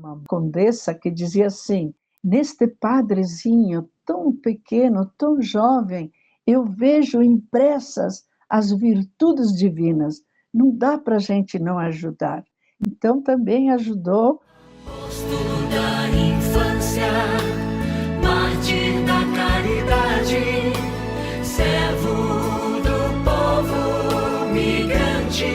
uma condessa que dizia assim: neste padrezinho tão pequeno, tão jovem, eu vejo impressas as virtudes divinas. Não dá para a gente não ajudar. Então, também ajudou. Apóstolo da infância, mártir da caridade, servo do povo migrante.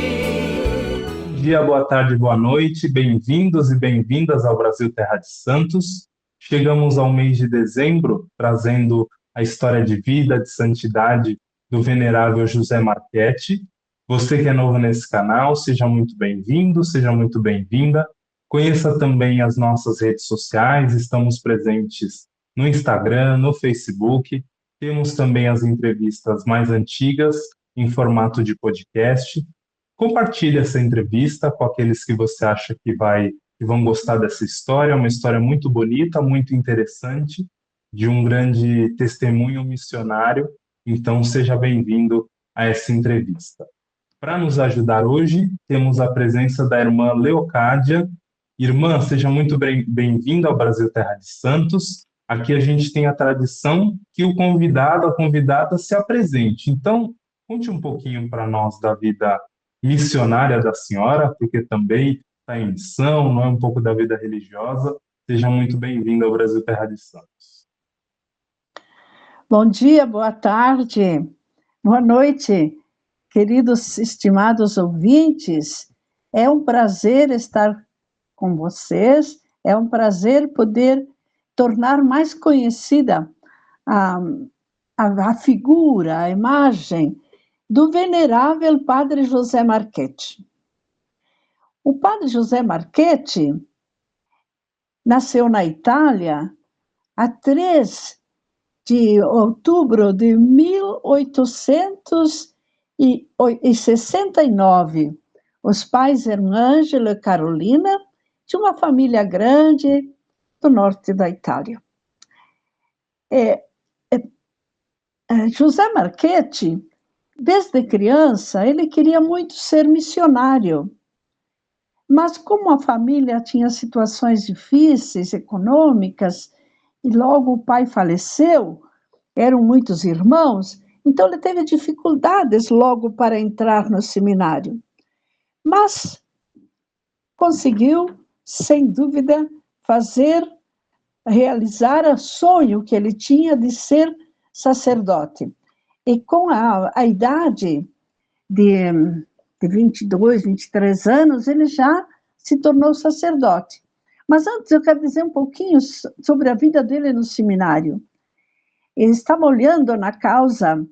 Bom dia, boa tarde, boa noite, bem-vindos e bem-vindas ao Brasil Terra de Santos. Chegamos ao mês de dezembro, trazendo a história de vida, de santidade do venerável José Marchetti. Você que é novo nesse canal, seja muito bem-vindo, seja muito bem-vinda. Conheça também as nossas redes sociais, estamos presentes no Instagram, no Facebook. Temos também as entrevistas mais antigas em formato de podcast. Compartilhe essa entrevista com aqueles que você acha que vão gostar dessa história. É uma história muito bonita, muito interessante, de um grande testemunho missionário. Então, seja bem-vindo a essa entrevista. Para nos ajudar hoje, temos a presença da irmã Leocádia. Irmã, seja muito bem-vinda ao Brasil Terra de Santos. Aqui a gente tem a tradição que o convidado, a convidada, se apresente. Então, conte um pouquinho para nós da vida missionária da senhora, porque também está em missão, não é um pouco da vida religiosa. Seja muito bem-vinda ao Brasil Terra de Santos. Bom dia, boa tarde, boa noite, queridos estimados ouvintes. É um prazer estar com vocês, é um prazer poder tornar mais conhecida a figura, a imagem do venerável Padre José Marchetti. O Padre José Marchetti nasceu na Itália a 3 de outubro de 1869. Os pais eram Ângelo e Carolina, de uma família grande do norte da Itália. José Marchetti, desde criança, ele queria muito ser missionário. Mas como a família tinha situações difíceis, econômicas, e logo o pai faleceu, eram muitos irmãos, então ele teve dificuldades logo para entrar no seminário. Mas conseguiu, sem dúvida, realizar o sonho que ele tinha de ser sacerdote. E com a idade de 22, 23 anos, ele já se tornou sacerdote. Mas antes eu quero dizer um pouquinho sobre a vida dele no seminário. Ele estava olhando na causa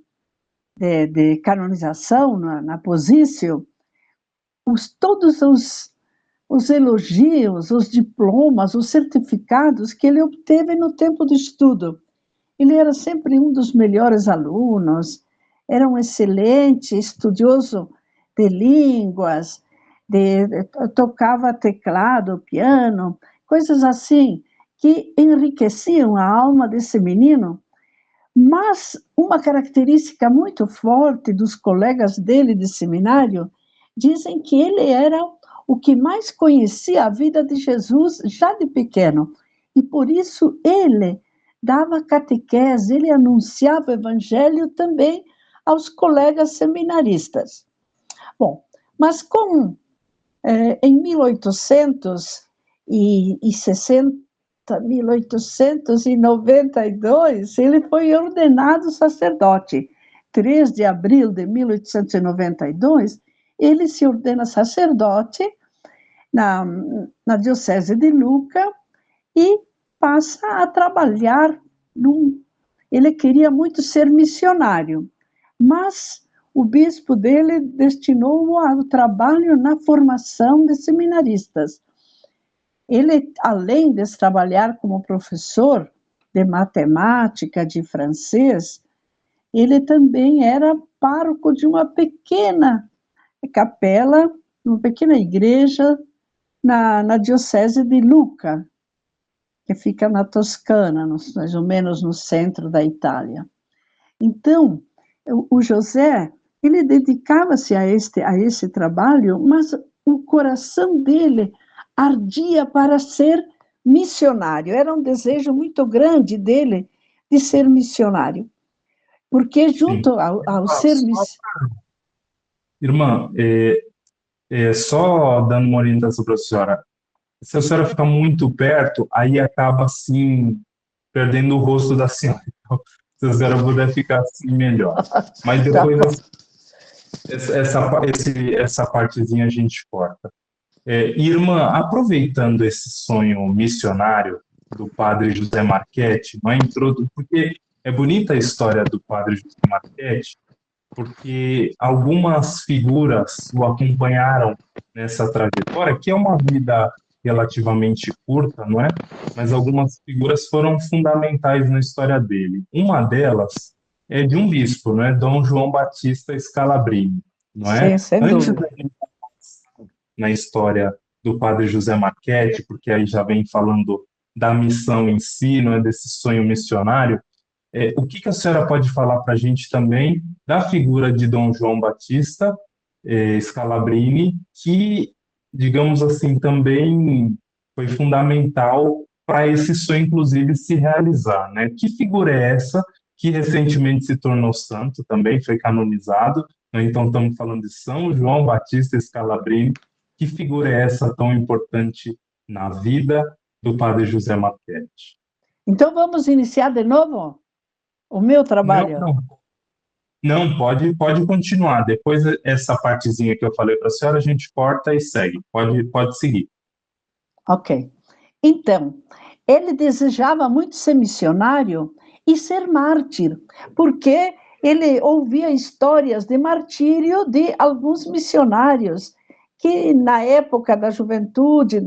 de canonização, na Posício, todos os elogios, os diplomas, os certificados que ele obteve no tempo do estudo. Ele era sempre um dos melhores alunos, era um excelente estudioso de línguas, tocava teclado, piano, coisas assim, que enriqueciam a alma desse menino. Mas uma característica muito forte dos colegas dele de seminário, dizem que ele era o que mais conhecia a vida de Jesus já de pequeno. E por isso ele dava catequese, ele anunciava o evangelho também aos colegas seminaristas. Bom, mas em 1892, ele foi ordenado sacerdote. 3 de abril de 1892, ele se ordena sacerdote na Diocese de Lucca e passa a trabalhar. Ele queria muito ser missionário, mas o bispo dele destinou-o ao trabalho na formação de seminaristas. Ele, além de trabalhar como professor de matemática, de francês, ele também era pároco de uma pequena capela, uma pequena igreja na Diocese de Lucca, que fica na Toscana, mais ou menos no centro da Itália. Então, o José, ele dedicava-se a esse trabalho, mas o coração dele ardia para ser missionário. Era um desejo muito grande dele de ser missionário. Porque sim. junto ao Ah, ser missionário... irmã, só dando uma orientação para a senhora, se a senhora ficar muito perto, aí acaba assim, perdendo o rosto da senhora. Então, se a senhora puder ficar assim, melhor. Mas Tá depois bom. essa partezinha a gente corta. Irmã, aproveitando esse sonho missionário do padre José Marchetti, porque é bonita a história do padre José Marchetti, porque algumas figuras o acompanharam nessa trajetória, que é uma vida relativamente curta, não é? Mas algumas figuras foram fundamentais na história dele. Uma delas é de um bispo, não é? Dom João Batista Scalabrini, não Sim, é? sem Antes dúvida. da gente na história do padre José Marchetti, porque aí já vem falando da missão em si, não é? Desse sonho missionário. O que a senhora pode falar para a gente também da figura de Dom João Batista Scalabrini, que, digamos assim, também foi fundamental para esse sonho, inclusive, se realizar, né? Que figura é essa que recentemente se tornou santo também, foi canonizado, né? Então estamos falando de São João Batista Scalabrini. Que figura é essa tão importante na vida do padre José Marchetti? Então vamos iniciar de novo o meu Não, trabalho. não. Não, pode continuar. Depois, essa partezinha que eu falei para a senhora, a gente corta e segue. Pode seguir. Ok. Então, ele desejava muito ser missionário e ser mártir, porque ele ouvia histórias de martírio de alguns missionários, que na época da juventude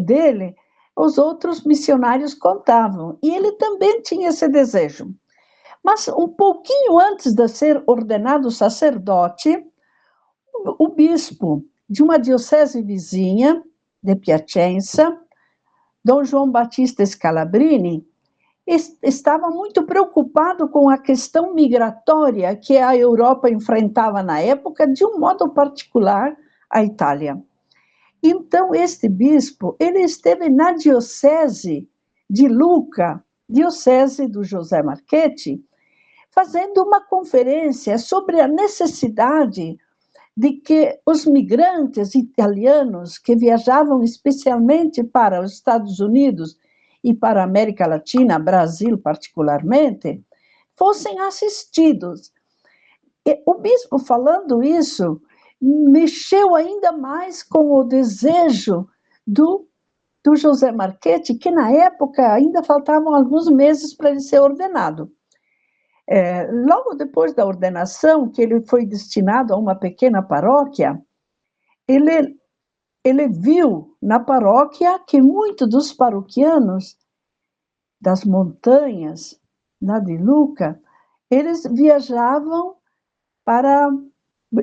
dele, os outros missionários contavam. E ele também tinha esse desejo. Mas um pouquinho antes de ser ordenado sacerdote, o bispo de uma diocese vizinha, de Piacenza, Dom João Batista Scalabrini, estava muito preocupado com a questão migratória que a Europa enfrentava na época, de um modo particular a Itália. Então, este bispo, ele esteve na diocese de Lucca, diocese do José Marchetti, fazendo uma conferência sobre a necessidade de que os migrantes italianos que viajavam especialmente para os Estados Unidos e para a América Latina, Brasil particularmente, fossem assistidos. E o bispo falando isso mexeu ainda mais com o desejo do José Marchetti, que na época ainda faltavam alguns meses para ele ser ordenado. Logo depois da ordenação, que ele foi destinado a uma pequena paróquia, ele viu na paróquia que muitos dos paroquianos das montanhas, lá de Lucca, eles viajavam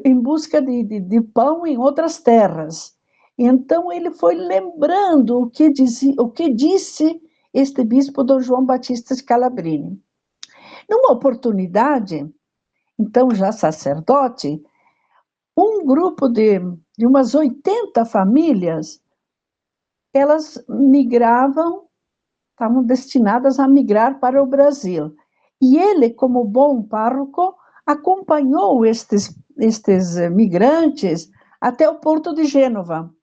em busca de pão em outras terras. Então ele foi lembrando o que disse este bispo Dom João Batista Scalabrini. Numa oportunidade, então já sacerdote, um grupo de umas 80 famílias, elas migravam, estavam destinadas a migrar para o Brasil. E ele, como bom pároco, acompanhou estes migrantes até o porto de Gênova.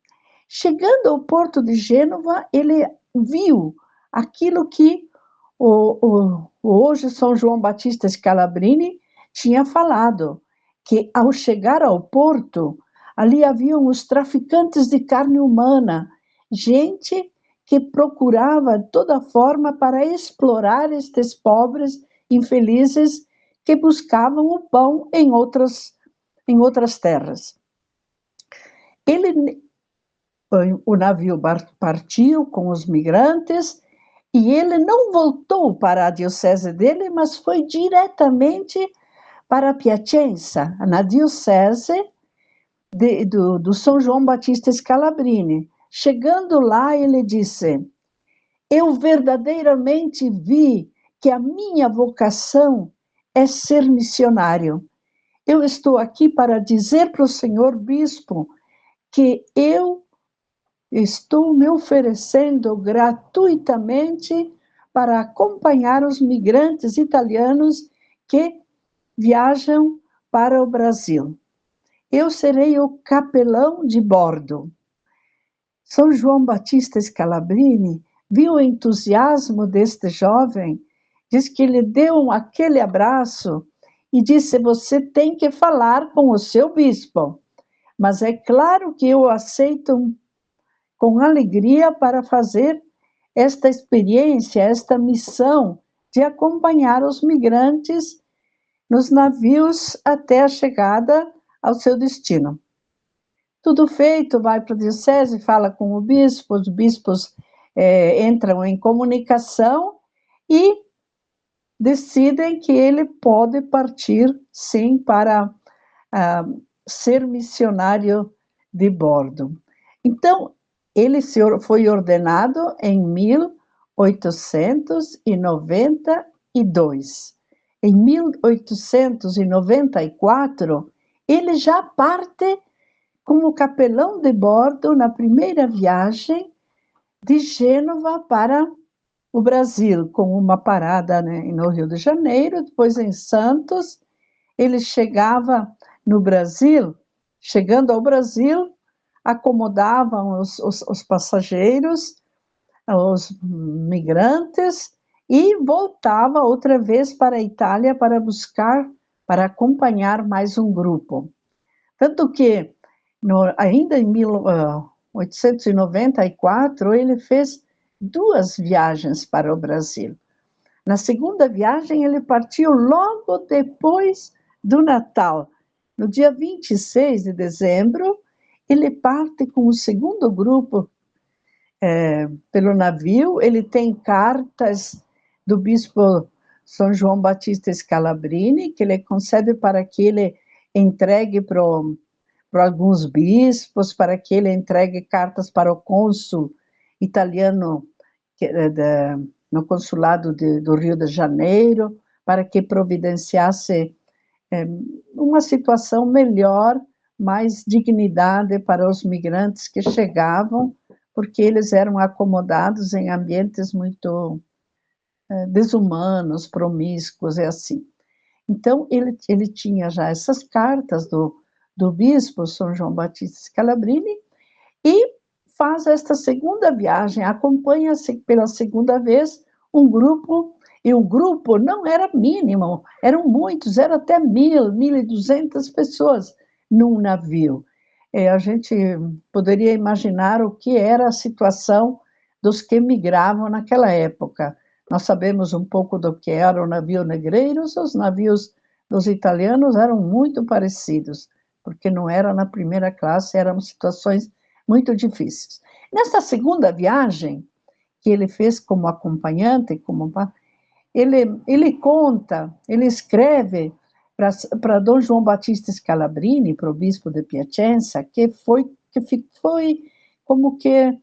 Chegando ao porto de Gênova, ele viu aquilo que hoje São João Batista Scalabrini tinha falado, que ao chegar ao porto, ali haviam os traficantes de carne humana, gente que procurava de toda forma para explorar estes pobres infelizes que buscavam o pão em outras terras. O navio partiu com os migrantes e ele não voltou para a diocese dele, mas foi diretamente para Piacenza, na diocese do São João Batista Scalabrini. Chegando lá, ele disse: eu verdadeiramente vi que a minha vocação é ser missionário. Eu estou aqui para dizer para o senhor bispo que eu estou me oferecendo gratuitamente para acompanhar os migrantes italianos que viajam para o Brasil. Eu serei o capelão de bordo. São João Batista Scalabrini viu o entusiasmo deste jovem, diz que ele deu aquele abraço e disse: você tem que falar com o seu bispo, mas é claro que eu aceito com alegria para fazer esta experiência, esta missão de acompanhar os migrantes nos navios até a chegada ao seu destino. Tudo feito, vai para a diocese, fala com o bispo, os bispos entram em comunicação e decidem que ele pode partir, sim, para ser missionário de bordo. Então, ele foi ordenado em 1892. Em 1894, ele já parte como capelão de bordo na primeira viagem de Gênova para o Brasil, com uma parada, né, no Rio de Janeiro, depois em Santos. Ele chegava no Brasil, chegando ao Brasil, acomodavam os passageiros, os migrantes, e voltava outra vez para a Itália para buscar, para acompanhar mais um grupo. Tanto que, ainda em 1894, ele fez 2 viagens para o Brasil. Na segunda viagem, ele partiu logo depois do Natal. No dia 26 de dezembro, ele parte com o segundo grupo pelo navio. Ele tem cartas do bispo São João Batista Scalabrini, que ele concede para que ele entregue para alguns bispos, para que ele entregue cartas para o cônsul italiano no consulado do Rio de Janeiro, para que providenciasse uma situação melhor, mais dignidade para os migrantes que chegavam, porque eles eram acomodados em ambientes muito desumanos, promíscuos e assim. Então, ele tinha já essas cartas do bispo São João Batista Scalabrini e faz esta segunda viagem, acompanha-se pela segunda vez um grupo, e o grupo não era mínimo, eram muitos, eram até 1.200 pessoas num navio. A gente poderia imaginar o que era a situação dos que migravam naquela época. Nós sabemos um pouco do que era o navio negreiros, os navios dos italianos eram muito parecidos, porque não era na primeira classe, eram situações muito difíceis. Nessa segunda viagem, que ele fez como acompanhante, ele conta, ele escreve para Dom João Batista Scalabrini, para o bispo de Piacenza, que foi como que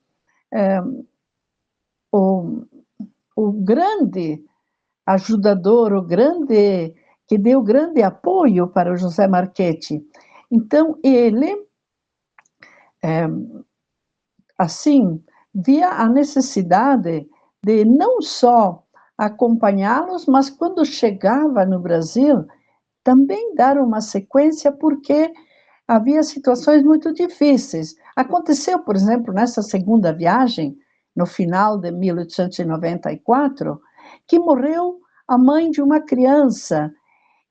o grande ajudador, que deu grande apoio para o José Marchetti. Então, ele, assim, via a necessidade de não só acompanhá-los, mas quando chegava no Brasil, também dar uma sequência, porque havia situações muito difíceis. Aconteceu, por exemplo, nessa segunda viagem, no final de 1894, que morreu a mãe de uma criança,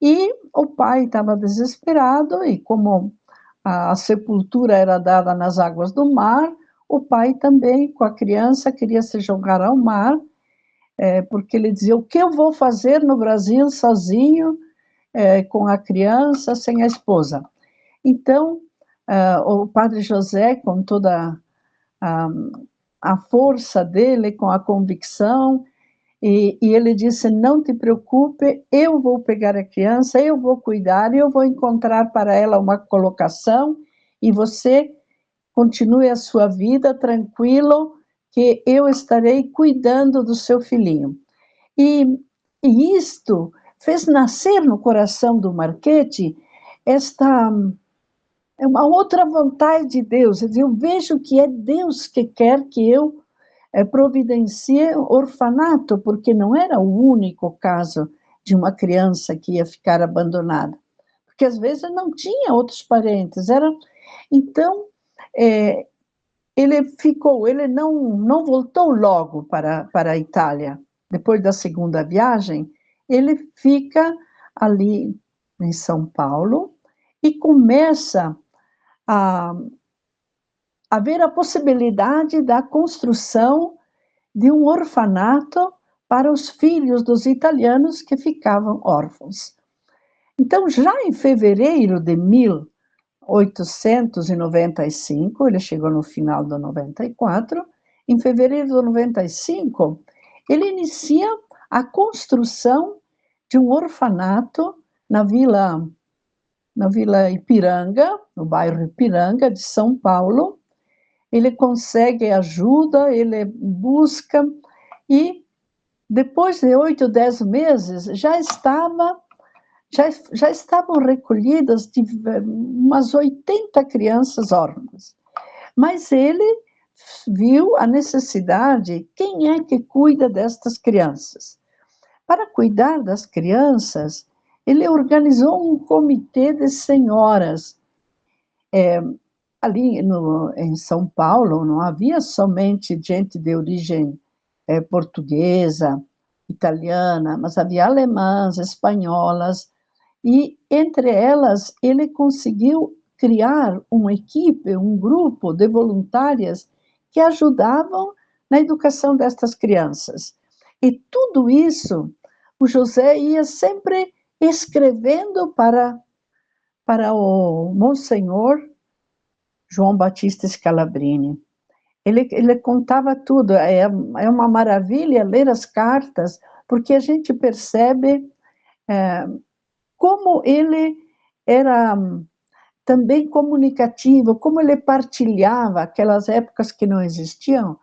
e o pai estava desesperado, e como a sepultura era dada nas águas do mar, o pai também, com a criança, queria se jogar ao mar, porque ele dizia: o que eu vou fazer no Brasil sozinho, com a criança, sem a esposa? Então, o padre José, com toda a força dele, com a convicção, e ele disse: não te preocupe, eu vou pegar a criança, eu vou cuidar, eu vou encontrar para ela uma colocação, e você continue a sua vida tranquilo, que eu estarei cuidando do seu filhinho. E isto fez nascer no coração do Marchetti esta é uma outra vontade de Deus. Eu vejo que é Deus que quer que eu providencie orfanato, porque não era o único caso de uma criança que ia ficar abandonada. Porque às vezes não tinha outros parentes. Então, ele não voltou logo para a Itália. Depois da segunda viagem, ele fica ali em São Paulo e começa a haver a possibilidade da construção de um orfanato para os filhos dos italianos que ficavam órfãos. Então, já em fevereiro de 1895, ele chegou no final do 94, em fevereiro de 95, ele inicia a construção de um orfanato na Vila Ipiranga, no bairro Ipiranga de São Paulo. Ele consegue ajuda, ele busca, e depois de 8, 10 meses, já estavam recolhidas umas 80 crianças órfãs. Mas ele viu a necessidade, quem é que cuida destas crianças? Para cuidar das crianças, ele organizou um comitê de senhoras. Ali em São Paulo, não havia somente gente de origem portuguesa, italiana, mas havia alemãs, espanholas, e entre elas ele conseguiu criar uma equipe, um grupo de voluntárias que ajudavam na educação destas crianças. E tudo isso, o José ia sempre escrevendo para o Monsenhor João Batista Scalabrini. Ele contava tudo. É uma maravilha ler as cartas, porque a gente percebe como ele era também comunicativo, como ele partilhava, aquelas épocas que não existiam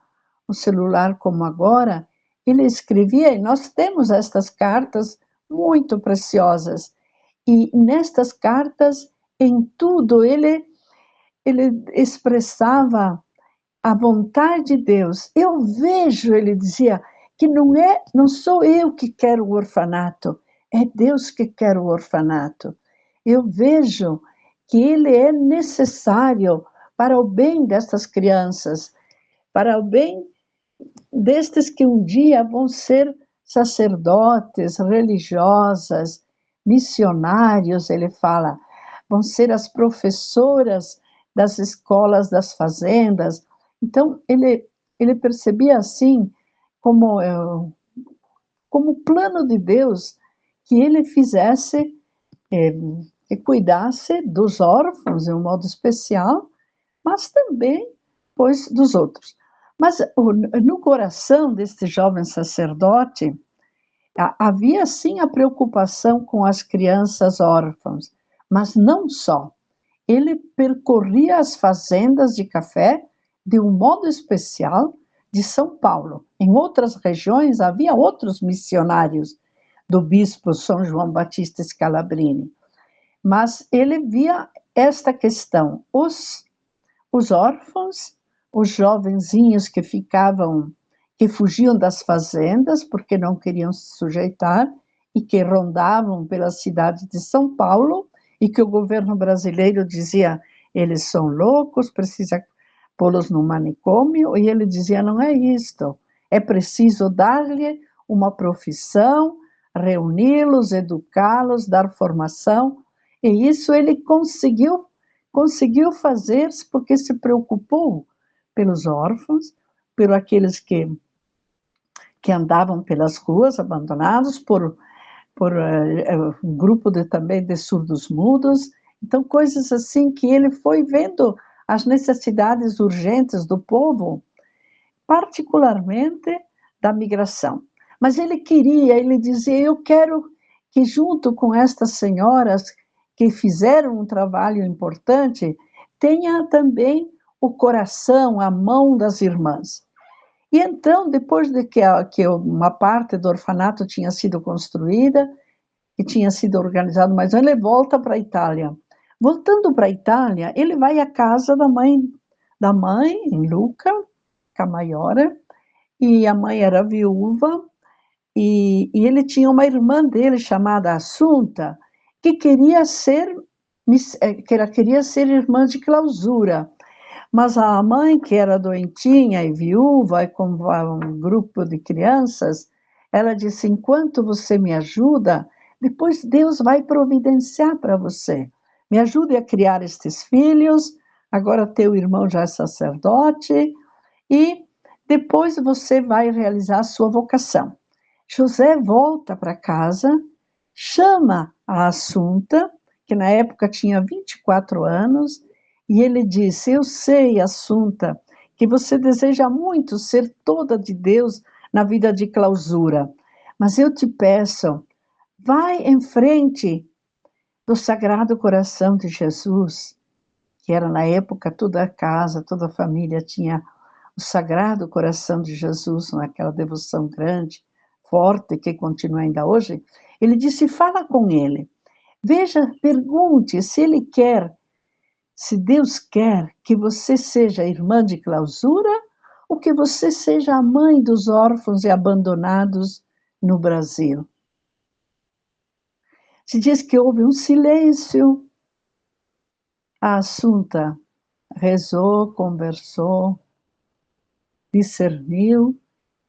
o celular como agora, ele escrevia, e nós temos estas cartas muito preciosas, e nestas cartas, em tudo, ele expressava a vontade de Deus. Eu vejo, ele dizia, que não sou eu que quero o orfanato, é Deus que quer o orfanato. Eu vejo que ele é necessário para o bem destas crianças, para o bem destes que um dia vão ser sacerdotes, religiosas, missionários, ele fala, vão ser as professoras das escolas, das fazendas. Então, ele percebia assim, como plano de Deus, que ele fizesse, que cuidasse dos órfãos de um modo especial, mas também, pois, dos outros. Mas no coração deste jovem sacerdote, havia sim a preocupação com as crianças órfãs, mas não só. Ele percorria as fazendas de café de um modo especial de São Paulo. Em outras regiões havia outros missionários do bispo São João Batista Scalabrini, mas ele via esta questão, os órfãos, os jovenzinhos que fugiam das fazendas porque não queriam se sujeitar e que rondavam pela cidade de São Paulo, e que o governo brasileiro dizia, eles são loucos, precisa pô-los no manicômio, e ele dizia, não é isto, é preciso dar-lhe uma profissão, reuni-los, educá-los, dar formação, e isso ele conseguiu fazer porque se preocupou pelos órfãos, por aqueles que andavam pelas ruas abandonados, por um grupo também de surdos-mudos. Então, coisas assim que ele foi vendo as necessidades urgentes do povo, particularmente da migração. Mas ele dizia, eu quero que junto com estas senhoras que fizeram um trabalho importante, tenha também o coração, a mão das irmãs. E então, depois de que uma parte do orfanato tinha sido construída, e tinha sido organizado, mas ele volta para a Itália. Voltando para a Itália, ele vai à casa da mãe em Lucca, Camaiore, e a mãe era viúva, e ele tinha uma irmã dele chamada Assunta, que queria ser irmã de clausura. Mas a mãe, que era doentinha e viúva, e com um grupo de crianças, ela disse: enquanto você me ajuda, depois Deus vai providenciar para você. Me ajude a criar estes filhos, agora teu irmão já é sacerdote, e depois você vai realizar a sua vocação. José volta para casa, chama a Assunta, que na época tinha 24 anos, e ele disse: eu sei, Assunta, que você deseja muito ser toda de Deus na vida de clausura, mas eu te peço, vai em frente do Sagrado Coração de Jesus, que era na época toda a casa, toda a família tinha o Sagrado Coração de Jesus, naquela devoção grande, forte, que continua ainda hoje. Ele disse: fala com ele, veja, pergunte se ele quer, se Deus quer que você seja irmã de clausura ou que você seja a mãe dos órfãos e abandonados no Brasil. Se diz que houve um silêncio. A Assunta rezou, conversou, discerniu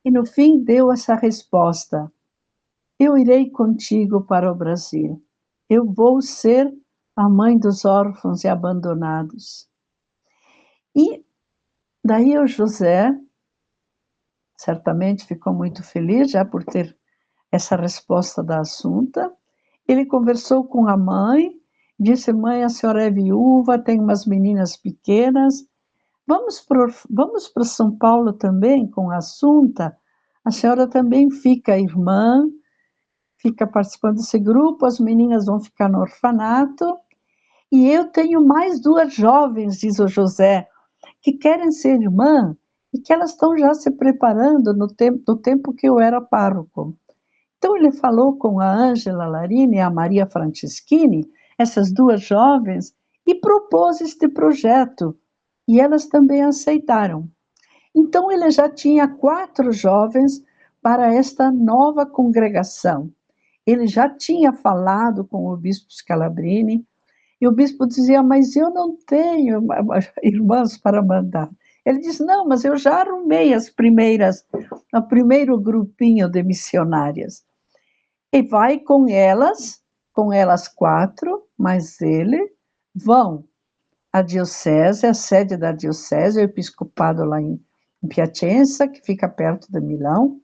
e no fim deu essa resposta: eu irei contigo para o Brasil. Eu vou ser a mãe dos órfãos e abandonados. E daí o José certamente ficou muito feliz já por ter essa resposta da Assunta. Ele conversou com a mãe, disse: mãe, a senhora é viúva, tem umas meninas pequenas, vamos para São Paulo também com a Assunta, a senhora também fica irmã, fica participando desse grupo, as meninas vão ficar no orfanato, e eu tenho mais 2 jovens, diz o José, que querem ser irmã, e que elas estão já se preparando no tempo que eu era pároco. Então ele falou com a Ângela Larini e a Maria Franceschini, essas 2 jovens, e propôs este projeto, e elas também aceitaram. Então ele já tinha 4 jovens para esta nova congregação. Ele já tinha falado com o bispo Scalabrini, e o bispo dizia: mas eu não tenho irmãs para mandar. Ele disse: não, mas eu já arrumei o primeiro grupinho de missionárias. E vai com elas 4, mais ele, vão à diocese, a sede da diocese, o episcopado lá em Piacenza, que fica perto de Milão.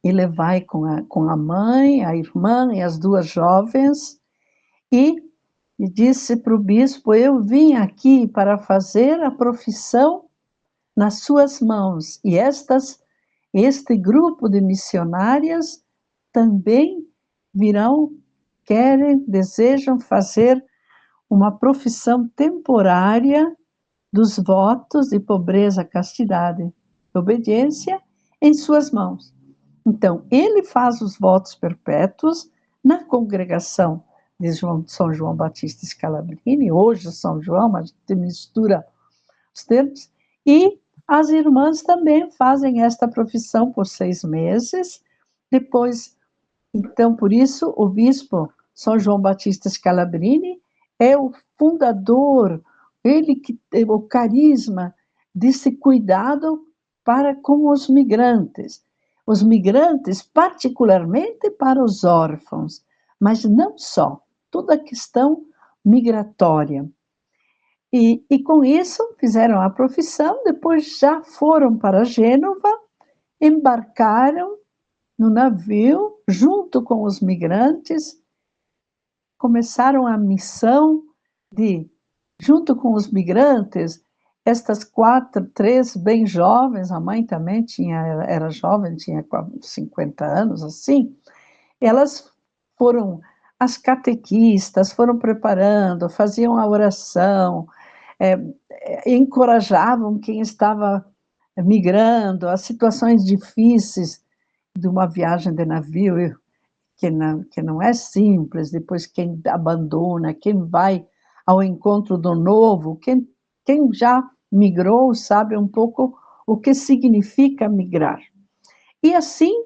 Ele vai com a mãe, a irmã e as 2 jovens, e disse para o bispo: eu vim aqui para fazer a profissão nas suas mãos, e este grupo de missionárias também virão, desejam fazer uma profissão temporária dos votos de pobreza, castidade, obediência em suas mãos. Então, ele faz os votos perpétuos na congregação de São João Batista Scalabrini, hoje São João, mas a gente mistura os termos, e as irmãs também fazem esta profissão por 6 meses, depois, então, por isso, o bispo São João Batista Scalabrini é o fundador, ele que tem o carisma desse cuidado para com os migrantes, particularmente para os órfãos, mas não só, toda a questão migratória. E com isso fizeram a profissão, depois já foram para Gênova, embarcaram no navio, junto com os migrantes, começaram a missão de, junto com os migrantes, estas 3 bem jovens, a mãe também era jovem, tinha 50 anos, assim, elas foram, as catequistas foram preparando, faziam a oração, encorajavam quem estava migrando, as situações difíceis de uma viagem de navio, que não é simples, depois quem abandona, quem vai ao encontro do novo. Quem já migrou sabe um pouco o que significa migrar. E assim,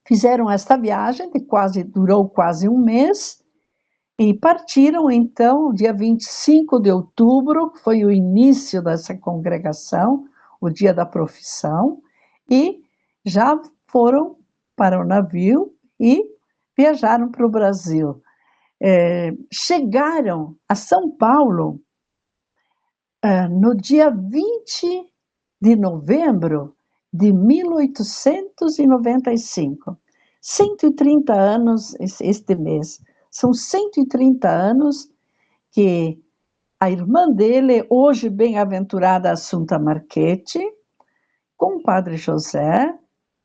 fizeram esta viagem, durou quase um mês, e partiram, então, dia 25 de outubro, que foi o início dessa congregação, o dia da profissão, e já foram para o navio e viajaram para o Brasil. Chegaram a São Paulo no dia 20 de novembro de 1895. 130 anos este mês. São 130 anos que a irmã dele, hoje bem-aventurada Assunta Marchetti, com o padre José,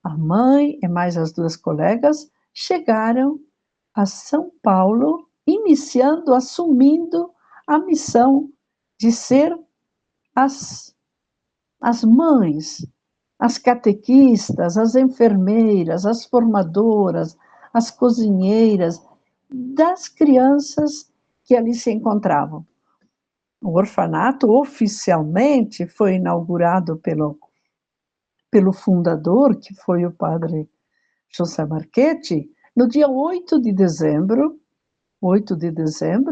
a mãe e mais as duas colegas, chegaram a São Paulo, assumindo a missão de ser as mães, as catequistas, as enfermeiras, as formadoras, as cozinheiras das crianças que ali se encontravam. O orfanato oficialmente foi inaugurado pelo fundador, que foi o padre José Marchetti, no dia 8 de dezembro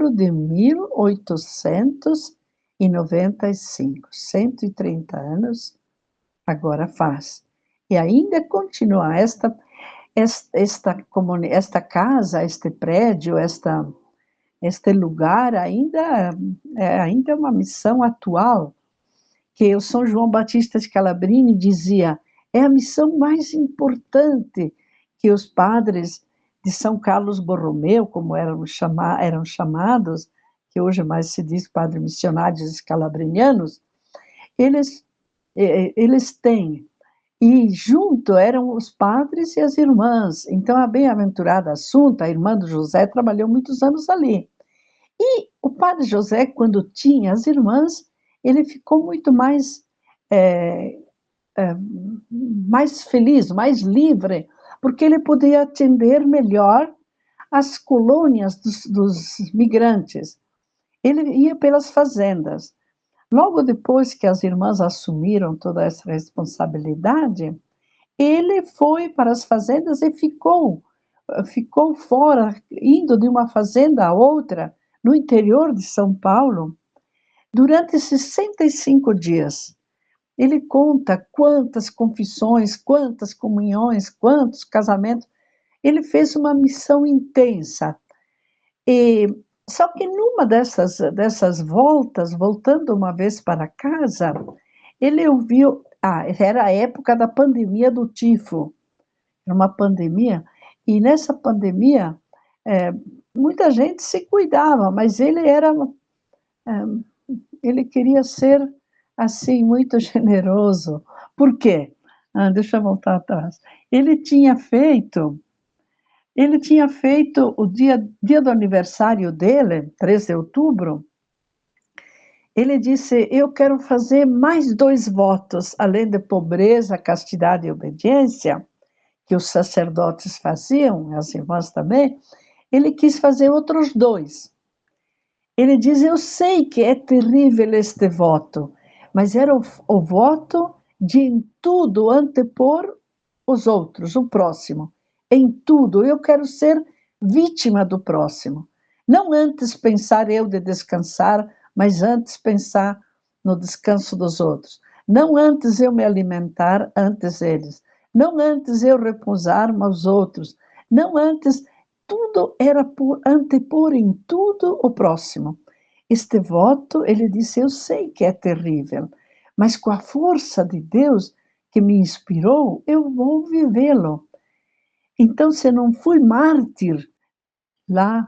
de 1895. 130 anos agora faz. E ainda continua esta casa, este prédio, este lugar ainda é uma missão atual, que o São João Batista de Calabrini dizia, é a missão mais importante que os padres de São Carlos Borromeu, como eram chamados, que hoje mais se diz padres missionários calabrinianos, eles têm. E junto eram os padres e as irmãs. Então, a bem-aventurada Assunta, a irmã do José, trabalhou muitos anos ali. E o padre José, quando tinha as irmãs, ele ficou muito mais feliz, mais livre, porque ele podia atender melhor as colônias dos migrantes. Ele ia pelas fazendas. Logo depois que as irmãs assumiram toda essa responsabilidade, ele foi para as fazendas e ficou fora, indo de uma fazenda a outra, no interior de São Paulo, durante 65 dias. Ele conta quantas confissões, quantas comunhões, quantos casamentos. Ele fez uma missão intensa. Só que numa dessas voltas, voltando uma vez para casa, ele ouviu... era a época da pandemia do tifo. Era uma pandemia, e nessa pandemia, muita gente se cuidava, mas ele queria ser, assim, muito generoso. Por quê? Deixa eu voltar atrás. Ele tinha feito o dia do aniversário dele, 13 de outubro, ele disse, eu quero fazer mais 2 votos, além de pobreza, castidade e obediência, que os sacerdotes faziam, as irmãs também, ele quis fazer outros 2. Ele diz, eu sei que é terrível este voto, mas era o voto de em tudo antepor os outros, o próximo. Em tudo, eu quero ser vítima do próximo. Não antes pensar eu de descansar, mas antes pensar no descanso dos outros. Não antes eu me alimentar, antes eles. Não antes eu repousar, mas os outros. Não antes, tudo era por antepor em tudo o próximo. Este voto, ele disse, eu sei que é terrível, mas com a força de Deus que me inspirou, eu vou vivê-lo. Então, se não fui mártir lá,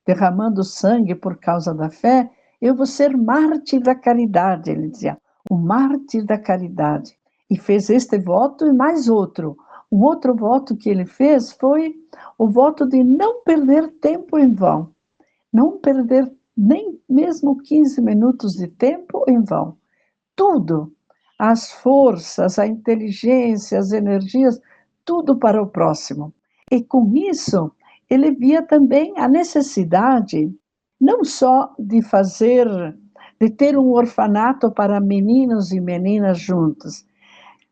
derramando sangue por causa da fé, eu vou ser mártir da caridade, ele dizia, o mártir da caridade. E fez este voto e mais outro. Um outro voto que ele fez foi o voto de não perder tempo em vão. Não perder nem mesmo 15 minutos de tempo em vão. Tudo, as forças, a inteligência, as energias, tudo para o próximo. E com isso, ele via também a necessidade não só de ter um orfanato para meninos e meninas juntos.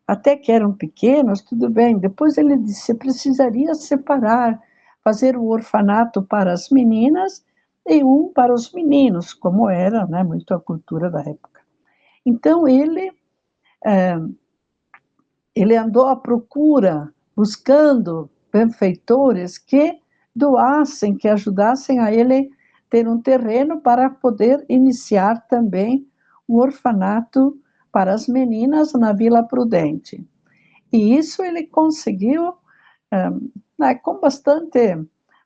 Até que eram pequenos, tudo bem. Depois ele disse, precisaria separar, fazer um orfanato para as meninas e um para os meninos, como era, né, muito a cultura da época. Então, ele andou à procura, buscando benfeitores que doassem, que ajudassem a ele ter um terreno para poder iniciar também um orfanato para as meninas na Vila Prudente. E isso ele conseguiu com bastante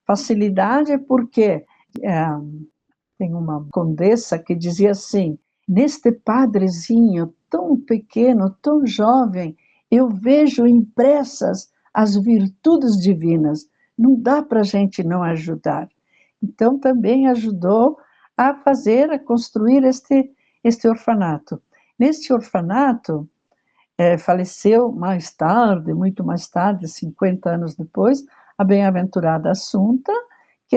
facilidade, porque tem uma condessa que dizia assim, neste padrezinho tão pequeno, tão jovem, eu vejo impressas as virtudes divinas, não dá para a gente não ajudar. Então também ajudou a construir este orfanato. Neste orfanato, faleceu mais tarde, muito mais tarde, 50 anos depois, a bem-aventurada Assunta, que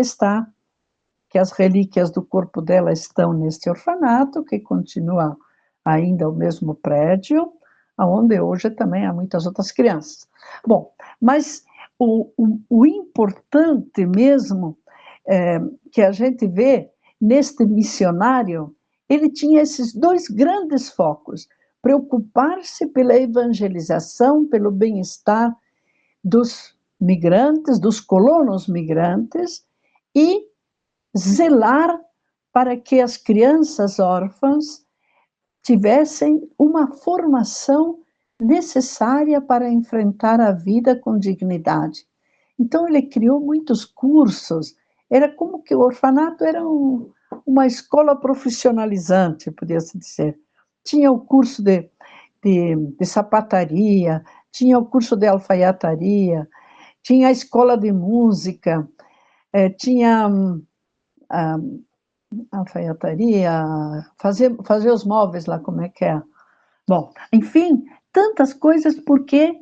as relíquias do corpo dela estão neste orfanato, que continua ainda o mesmo prédio, onde hoje também há muitas outras crianças. Bom, mas o importante mesmo que a gente vê neste missionário, ele tinha esses dois grandes focos: preocupar-se pela evangelização, pelo bem-estar dos migrantes, dos colonos migrantes, e zelar para que as crianças órfãs tivessem uma formação necessária para enfrentar a vida com dignidade. Então ele criou muitos cursos, era como que o orfanato era uma escola profissionalizante, podia-se dizer. Tinha o curso de sapataria, tinha o curso de alfaiataria, tinha a escola de música, tinha alfaiataria, fazer os móveis lá, como é que é? Bom, enfim, tantas coisas, porque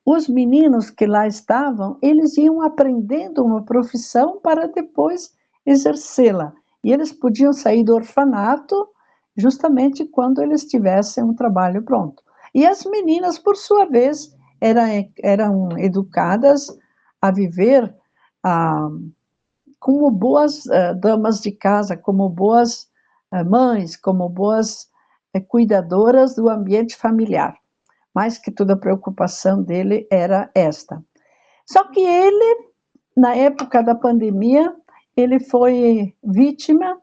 os meninos que lá estavam, eles iam aprendendo uma profissão para depois exercê-la. E eles podiam sair do orfanato justamente quando eles tivessem um trabalho pronto. E as meninas, por sua vez, eram educadas a viver como boas damas de casa, como boas mães, como boas cuidadoras do ambiente familiar. Mais que toda a preocupação dele era esta. Só que ele, na época da pandemia, ele foi vítima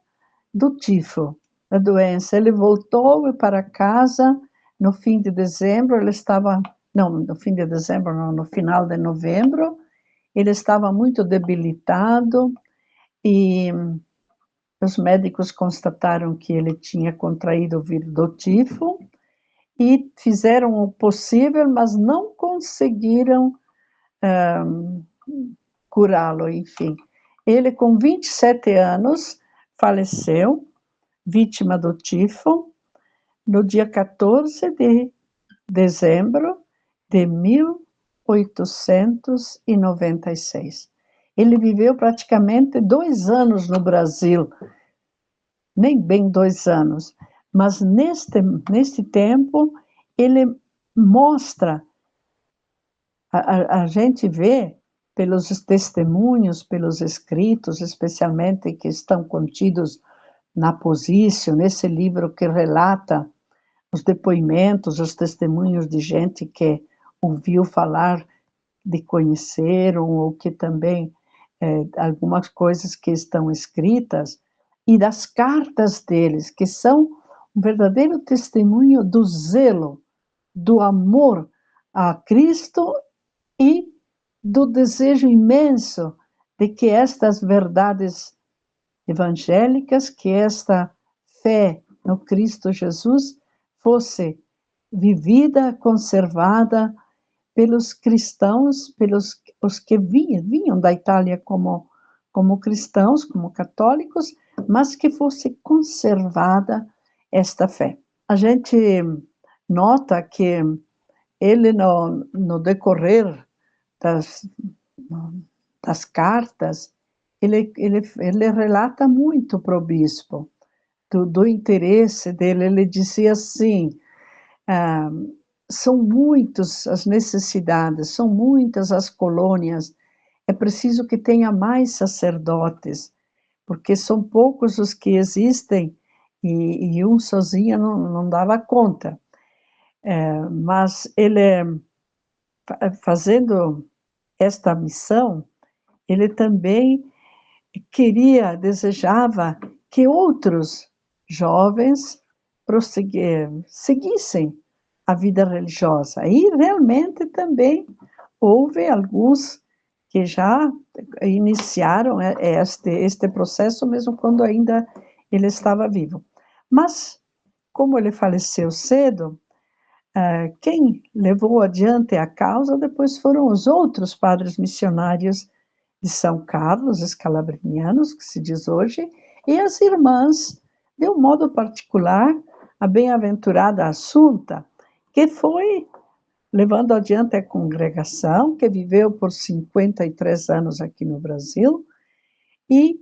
do tifo, da doença. Ele voltou para casa no fim de dezembro, no fim de dezembro, não, no final de novembro, ele estava muito debilitado e os médicos constataram que ele tinha contraído o vírus do tifo e fizeram o possível, mas não conseguiram curá-lo, enfim. Ele, com 27 anos, faleceu, vítima do tifo, no dia 14 de dezembro de 1896. Ele viveu praticamente 2 anos no Brasil, nem bem 2 anos, mas neste tempo ele mostra, a gente vê pelos testemunhos, pelos escritos, especialmente que estão contidos na Posício, nesse livro que relata os depoimentos, os testemunhos de gente que ouviu falar, de conheceram, ou que também algumas coisas que estão escritas, e das cartas deles, que são um verdadeiro testemunho do zelo, do amor a Cristo e do desejo imenso de que estas verdades evangélicas, que esta fé no Cristo Jesus fosse vivida, conservada pelos cristãos, pelos os que vinham da Itália como cristãos, como católicos, mas que fosse conservada esta fé. A gente nota que ele, no decorrer das cartas, ele relata muito para o bispo do interesse dele. Ele dizia assim, são muitas as necessidades, são muitas as colônias, é preciso que tenha mais sacerdotes, porque são poucos os que existem, e um sozinho não dava conta. Mas ele, fazendo esta missão, ele também desejava que outros jovens seguissem a vida religiosa. E realmente também houve alguns que já iniciaram este processo, mesmo quando ainda ele estava vivo. Mas, como ele faleceu cedo, quem levou adiante a causa depois foram os outros padres missionários de São Carlos, escalabrinianos, que se diz hoje, e as irmãs, de um modo particular, a bem-aventurada Assunta, que foi levando adiante a congregação, que viveu por 53 anos aqui no Brasil, e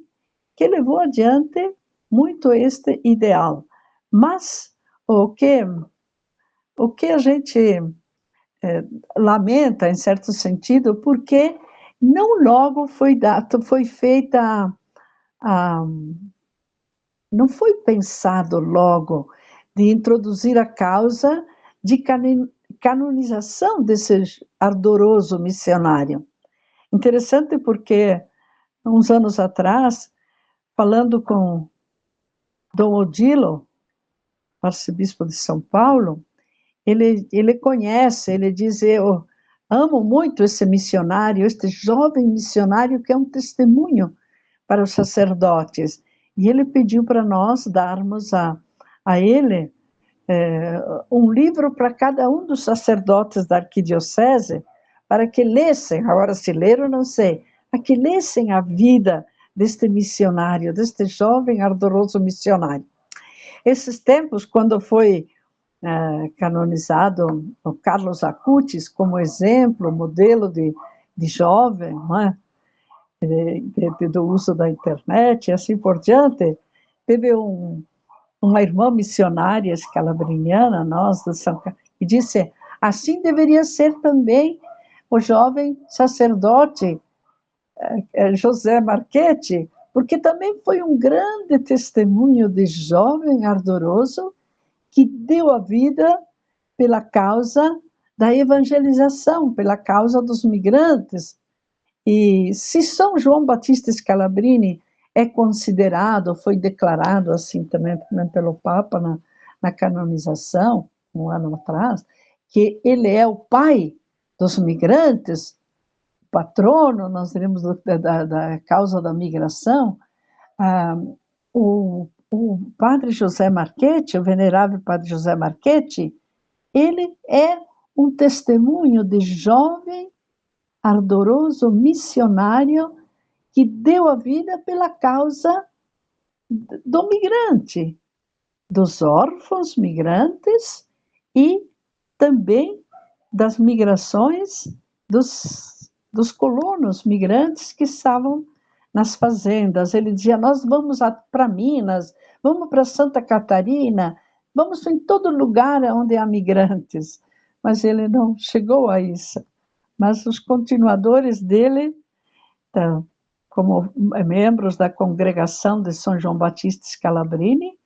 que levou adiante muito este ideal. Mas o que a gente lamenta, em certo sentido, porque não logo foi feita, não foi pensado logo de introduzir a causa de canonização desse ardoroso missionário. Interessante porque, uns anos atrás, falando com Dom Odilo, arcebispo de São Paulo, ele conhece, ele diz: eu amo muito esse missionário, este jovem missionário que é um testemunho para os sacerdotes. E ele pediu para nós darmos a ele um livro para cada um dos sacerdotes da arquidiocese, para que lessem, agora se leram, não sei, para que lessem a vida deste missionário, deste jovem ardoroso missionário. Esses tempos, quando foi canonizado o Carlos Acutis como exemplo, modelo de jovem, não é? Do uso da internet e assim por diante, teve uma irmã missionária escalabriniana, nós, do São Carlos, e disse: assim deveria ser também o jovem sacerdote José Marchetti, porque também foi um grande testemunho de jovem ardoroso que deu a vida pela causa da evangelização, pela causa dos migrantes. E se São João Batista Scalabrini é considerado, foi declarado assim também pelo Papa na canonização, um ano atrás, que ele é o pai dos migrantes, patrono, nós diremos, da causa da migração. O padre José Marchetti, o venerável padre José Marchetti, ele é um testemunho de jovem, ardoroso missionário que deu a vida pela causa do migrante, dos órfãos migrantes e também das migrações dos colonos migrantes que estavam nas fazendas. Ele dizia: nós vamos para Minas, vamos para Santa Catarina, vamos em todo lugar onde há migrantes. Mas ele não chegou a isso. Mas os continuadores dele, como membros da congregação de São João Batista Scalabrini,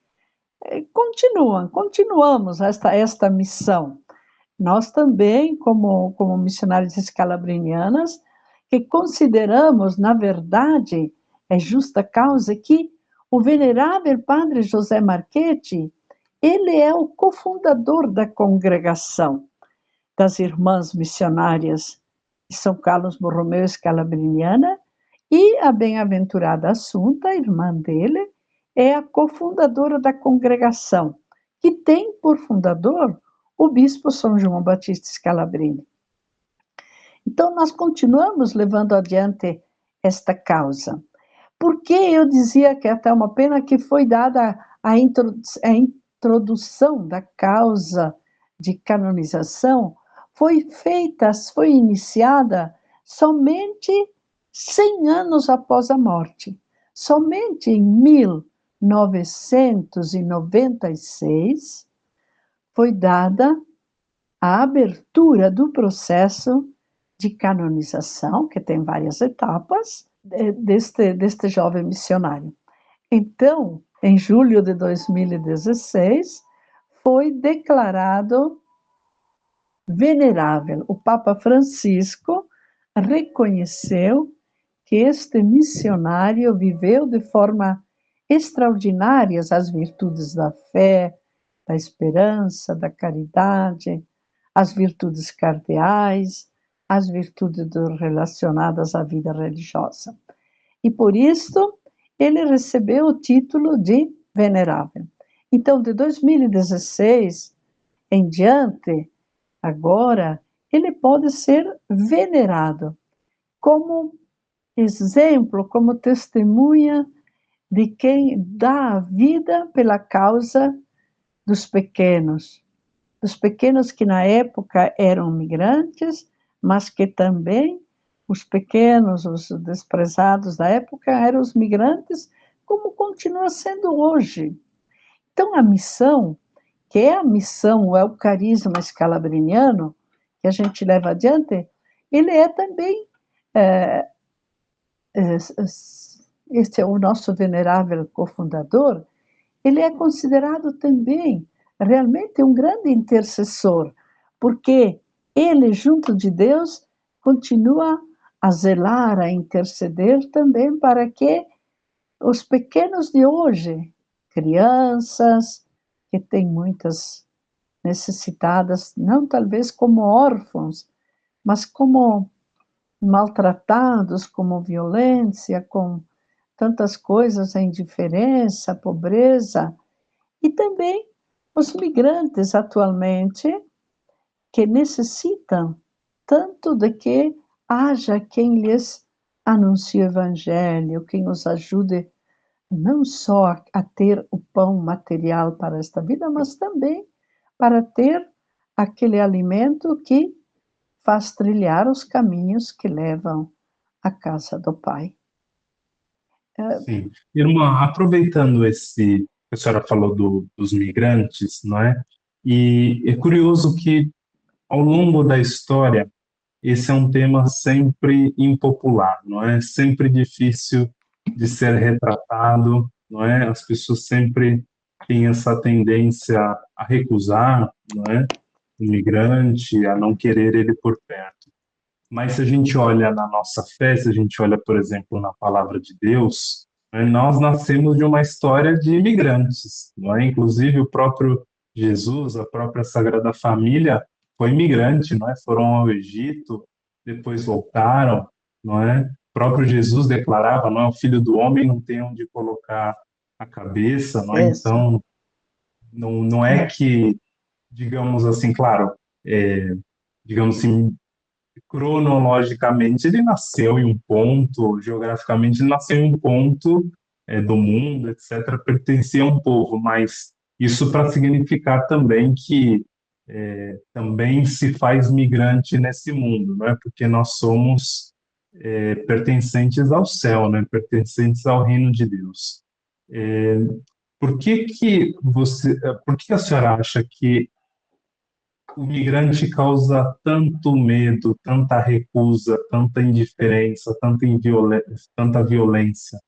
continuamos esta missão. Nós também, como missionários escalabrinianas, que consideramos, na verdade, justa causa que o venerável padre José Marchetti, ele é o cofundador da congregação das Irmãs Missionárias de São Carlos Borromeu Scalabriniana, e a bem-aventurada Assunta, a irmã dele, é a cofundadora da congregação, que tem por fundador o bispo São João Batista Scalabrini. Então, nós continuamos levando adiante esta causa. Porque eu dizia que é até uma pena que foi dada a introdução da causa de canonização, foi iniciada somente 100 anos após a morte. Somente em 1996 foi dada a abertura do processo de canonização, que tem várias etapas, deste jovem missionário. Então, em julho de 2016, foi declarado venerável. O Papa Francisco reconheceu que este missionário viveu de forma extraordinária as virtudes da fé, da esperança, da caridade, as virtudes cardeais, as virtudes relacionadas à vida religiosa. E por isso ele recebeu o título de venerável. Então, de 2016 em diante, agora, ele pode ser venerado como exemplo, como testemunha de quem dá a vida pela causa dos pequenos que na época eram migrantes, mas que também os pequenos, os desprezados da época eram os migrantes, como continua sendo hoje. Então, a missão, que é a missão, é o carisma escalabriniano, que a gente leva adiante, ele é também, este é o nosso venerável cofundador, ele é considerado também realmente um grande intercessor, porque ele, junto de Deus, continua a zelar, a interceder também para que os pequenos de hoje, crianças, que têm muitas necessitadas, não talvez como órfãos, mas como maltratados, como violência, com tantas coisas, a indiferença, a pobreza, e também os migrantes atualmente, que necessitam tanto de que haja quem lhes anuncie o evangelho, quem os ajude não só a ter o pão material para esta vida, mas também para ter aquele alimento que faz trilhar os caminhos que levam à casa do Pai. Sim. Irmã, aproveitando esse, a senhora falou dos migrantes, não é? E é curioso que, ao longo da história, esse é um tema sempre impopular, não é? Sempre difícil de ser retratado, não é? As pessoas sempre têm essa tendência a recusar, não é? O migrante, a não querer ele por perto. Mas se a gente olha na nossa fé, se a gente olha, por exemplo, na palavra de Deus, né, nós nascemos de uma história de imigrantes, não é? Inclusive o próprio Jesus, a própria Sagrada Família foi imigrante, não é? Foram ao Egito, depois voltaram, não é? O próprio Jesus declarava, não é? O Filho do Homem não tem onde colocar a cabeça, não é? Isso. Então, não é que, digamos assim, claro, digamos assim, cronologicamente ele nasceu em um ponto, geograficamente ele nasceu em um ponto do mundo, etc., pertencia a um povo, mas isso para significar também que também se faz migrante nesse mundo, não é? Porque nós somos pertencentes ao céu, né? Pertencentes ao reino de Deus. É, por que a senhora acha que o migrante causa tanto medo, tanta recusa, tanta indiferença, tanta violência,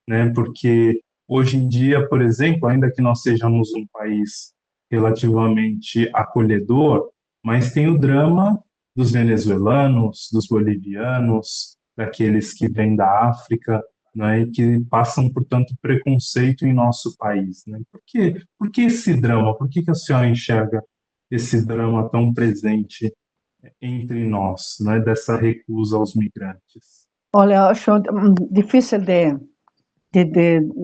né? Porque hoje em dia, por exemplo, ainda que nós sejamos um país relativamente acolhedor, mas tem o drama dos venezuelanos, dos bolivianos, daqueles que vêm da África, né, e que passam por tanto preconceito em nosso país, né? Por que esse drama? Por que a senhora enxerga esse drama tão presente entre nós, né, dessa recusa aos migrantes? Olha, eu acho difícil de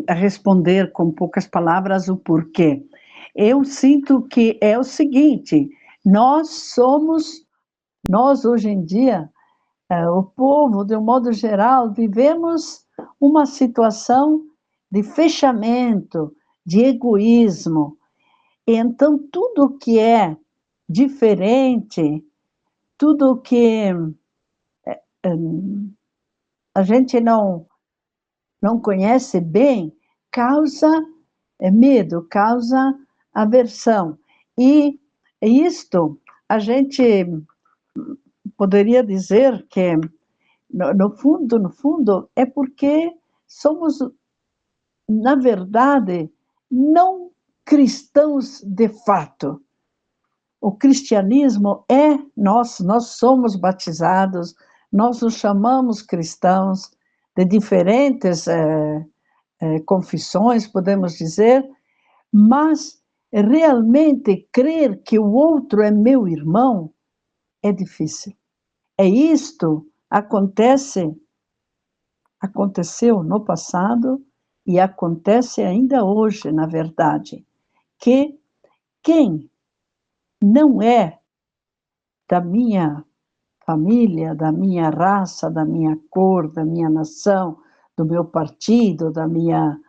responder com poucas palavras o porquê. Eu sinto que é o seguinte: nós hoje em dia, o povo, de um modo geral, vivemos uma situação de fechamento, de egoísmo. E então, tudo que é diferente, tudo que a gente não conhece bem, causa medo, causa aversão. E isto, a gente poderia dizer que, no fundo, é porque somos, na verdade, não cristãos de fato. O cristianismo nós somos batizados, nós nos chamamos cristãos de diferentes confissões, podemos dizer, mas realmente crer que o outro é meu irmão é difícil. Isto aconteceu no passado e acontece ainda hoje, na verdade, que quem não é da minha família, da minha raça, da minha cor, da minha nação, do meu partido, da minha...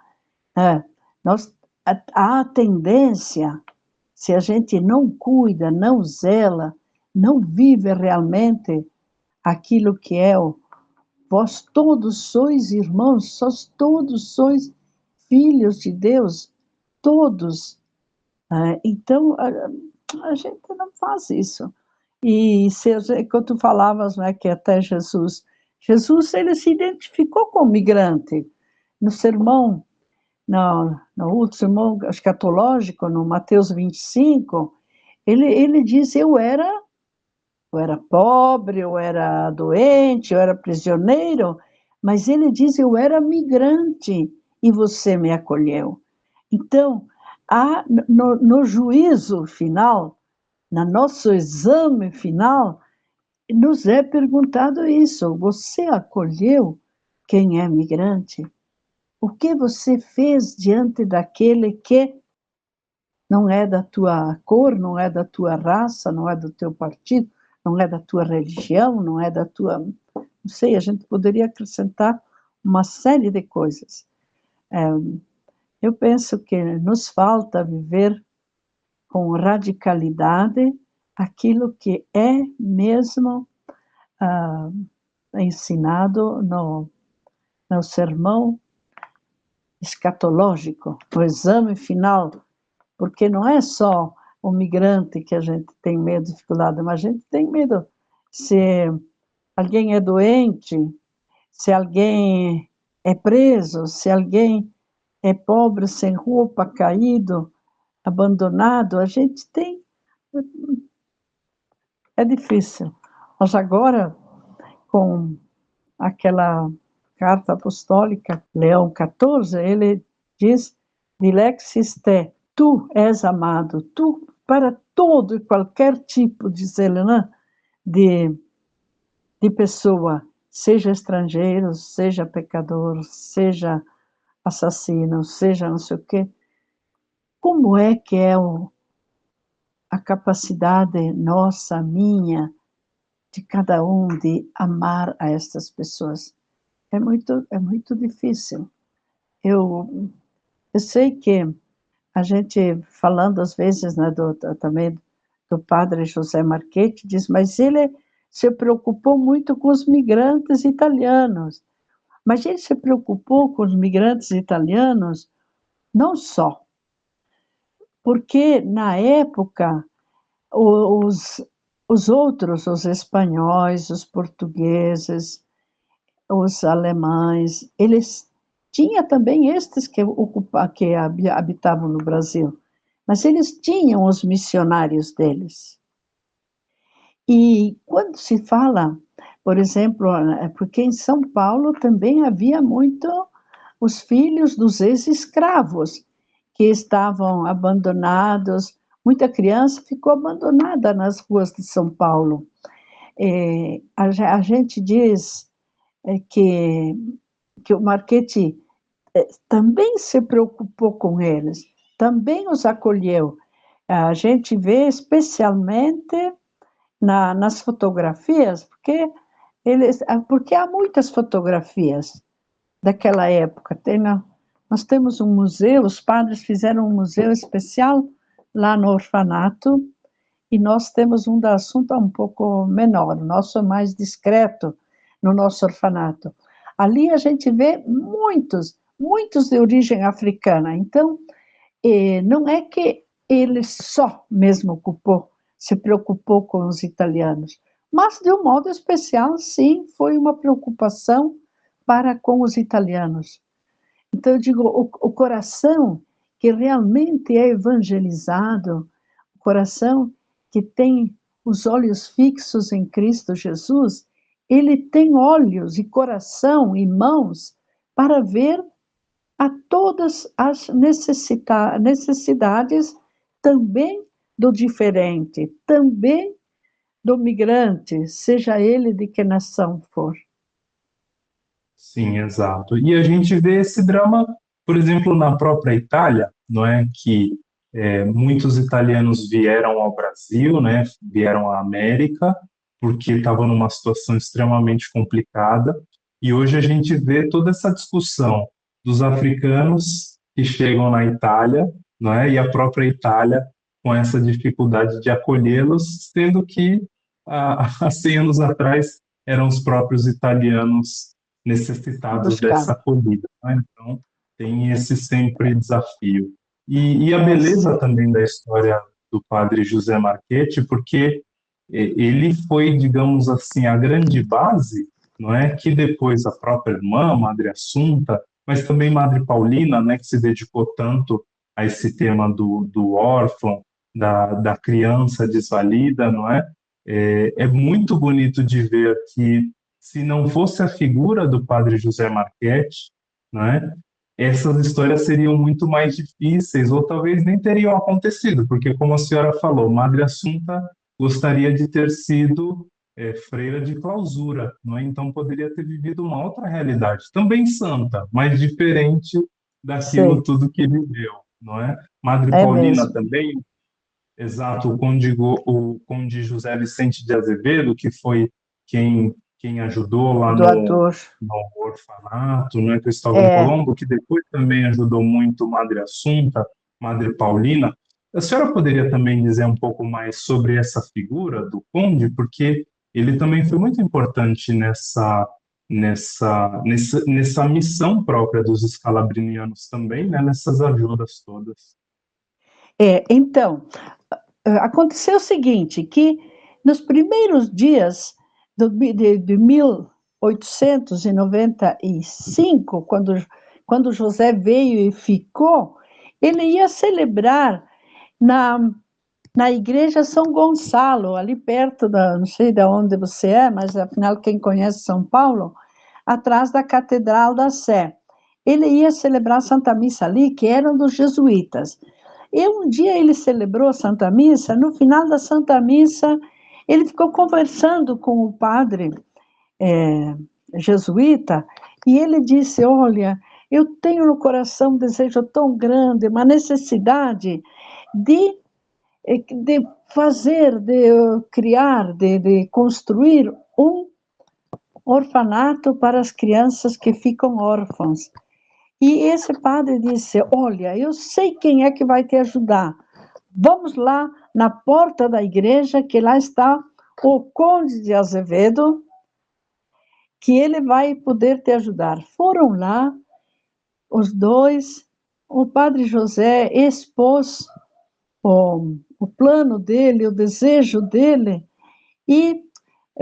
há a tendência, se a gente não cuida, não zela, não vive realmente aquilo que é vós todos sois irmãos, todos sois filhos de Deus, todos. Então, a gente não faz isso. E quando tu falavas, né, que até Jesus, ele se identificou com o migrante. No sermão, no último sermão escatológico, no Mateus 25, ele diz, eu era pobre, eu era doente, eu era prisioneiro, mas ele diz, eu era migrante e você me acolheu. Então, no juízo final, no nosso exame final, nos é perguntado isso, você acolheu quem é migrante? O que você fez diante daquele que não é da tua cor, não é da tua raça, não é do teu partido, não é da tua religião, não é da tua... Não sei, a gente poderia acrescentar uma série de coisas. Eu penso que nos falta viver com radicalidade aquilo que é mesmo ensinado no sermão escatológico, no exame final, porque não é só o migrante que a gente tem medo, dificuldade, mas a gente tem medo se alguém é doente, se alguém é preso, se alguém é pobre, sem roupa, caído, abandonado, a gente tem... É difícil. Mas agora, com aquela carta apostólica, Leão XIV, ele diz, dilexis te, tu és amado, tu, para todo e qualquer tipo, diz ele, né, de pessoa, seja estrangeiro, seja pecador, seja assassino, seja não sei o quê. Como é que é a capacidade nossa, minha, de cada um, de amar a estas pessoas? É muito difícil. Eu sei que a gente, falando às vezes, né, também do padre José Marchetti, diz, mas ele se preocupou muito com os migrantes italianos. Mas ele se preocupou com os migrantes italianos não só, porque na época os outros, os espanhóis, os portugueses, os alemães, eles tinham também estes que habitavam no Brasil, mas eles tinham os missionários deles. E quando se fala, por exemplo, porque em São Paulo também havia muito os filhos dos ex-escravos, que estavam abandonados, muita criança ficou abandonada nas ruas de São Paulo. A gente diz que o Marchetti também se preocupou com eles, também os acolheu. A gente vê especialmente nas fotografias, porque há muitas fotografias daquela época. Nós temos um museu, os padres fizeram um museu especial lá no orfanato, e nós temos um da Assunta um pouco menor, o nosso é mais discreto no nosso orfanato. Ali a gente vê muitos de origem africana. Então, não é que ele só mesmo se preocupou com os italianos, mas de um modo especial, sim, foi uma preocupação para com os italianos. Então, eu digo, o coração que realmente é evangelizado, o coração que tem os olhos fixos em Cristo Jesus, ele tem olhos e coração e mãos para ver a todas as necessidades também do diferente, também do migrante, seja ele de que nação for. Sim, exato. E a gente vê esse drama, por exemplo, na própria Itália, não é? Que muitos italianos vieram ao Brasil, né? Vieram à América, porque estavam numa situação extremamente complicada. E hoje a gente vê toda essa discussão dos africanos que chegam na Itália, não é? E a própria Itália com essa dificuldade de acolhê-los, sendo que há 100 anos atrás eram os próprios italianos necessitados dessa acolhida, né? Então, tem esse sempre desafio. E a beleza também da história do padre José Marchetti, porque ele foi, digamos assim, a grande base, não é? Que depois a própria irmã, Madre Assunta, mas também Madre Paulina, né, que se dedicou tanto a esse tema do órfão, da criança desvalida, não é? É muito bonito de ver que, se não fosse a figura do padre José Marchetti, né, essas histórias seriam muito mais difíceis, ou talvez nem teriam acontecido, porque, como a senhora falou, Madre Assunta gostaria de ter sido freira de clausura, não é? Então poderia ter vivido uma outra realidade, também santa, mas diferente daquilo tudo que viveu, não é? Madre Paulina mesmo. também, exato, o conde José Vicente de Azevedo, que foi quem ajudou lá no orfanato, né, Cristóvão Colombo, que depois também ajudou muito Madre Assunta, Madre Paulina. A senhora poderia também dizer um pouco mais sobre essa figura do conde, porque ele também foi muito importante nessa missão própria dos escalabrinianos também, né, nessas ajudas todas. Então, aconteceu o seguinte, que nos primeiros dias de 1895, quando José veio e ficou, ele ia celebrar na igreja São Gonçalo, ali perto não sei de onde você é, mas afinal quem conhece São Paulo, atrás da Catedral da Sé. Ele ia celebrar a Santa Missa ali, que eram dos jesuítas. E um dia ele celebrou a Santa Missa, no final da Santa Missa, ele ficou conversando com o padre jesuíta, e ele disse, olha, eu tenho no coração um desejo tão grande, uma necessidade de fazer, de criar, de construir um orfanato para as crianças que ficam órfãs. E esse padre disse, olha, eu sei quem é que vai te ajudar. Vamos lá na porta da igreja, que lá está o conde de Azevedo, que ele vai poder te ajudar. Foram lá, os dois, o padre José expôs o plano dele, o desejo dele, e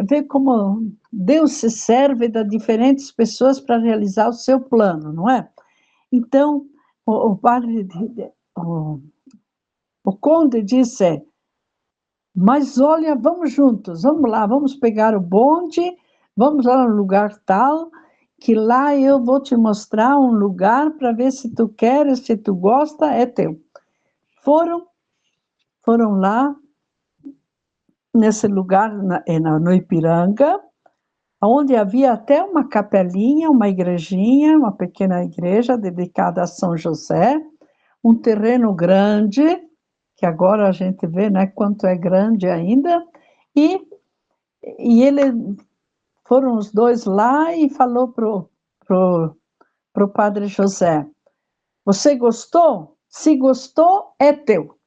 vê como Deus se serve de diferentes pessoas para realizar o seu plano, não é? Então, o conde disse, mas olha, vamos juntos, vamos lá, vamos pegar o bonde, vamos lá no lugar tal, que lá eu vou te mostrar um lugar para ver se tu queres, se tu gosta, é teu. Foram lá, nesse lugar, no Ipiranga, onde havia até uma capelinha, uma igrejinha, uma pequena igreja dedicada a São José, um terreno grande, que agora a gente vê, né, quanto é grande ainda, e foram os dois lá e falou pro padre José, você gostou? Se gostou, é teu.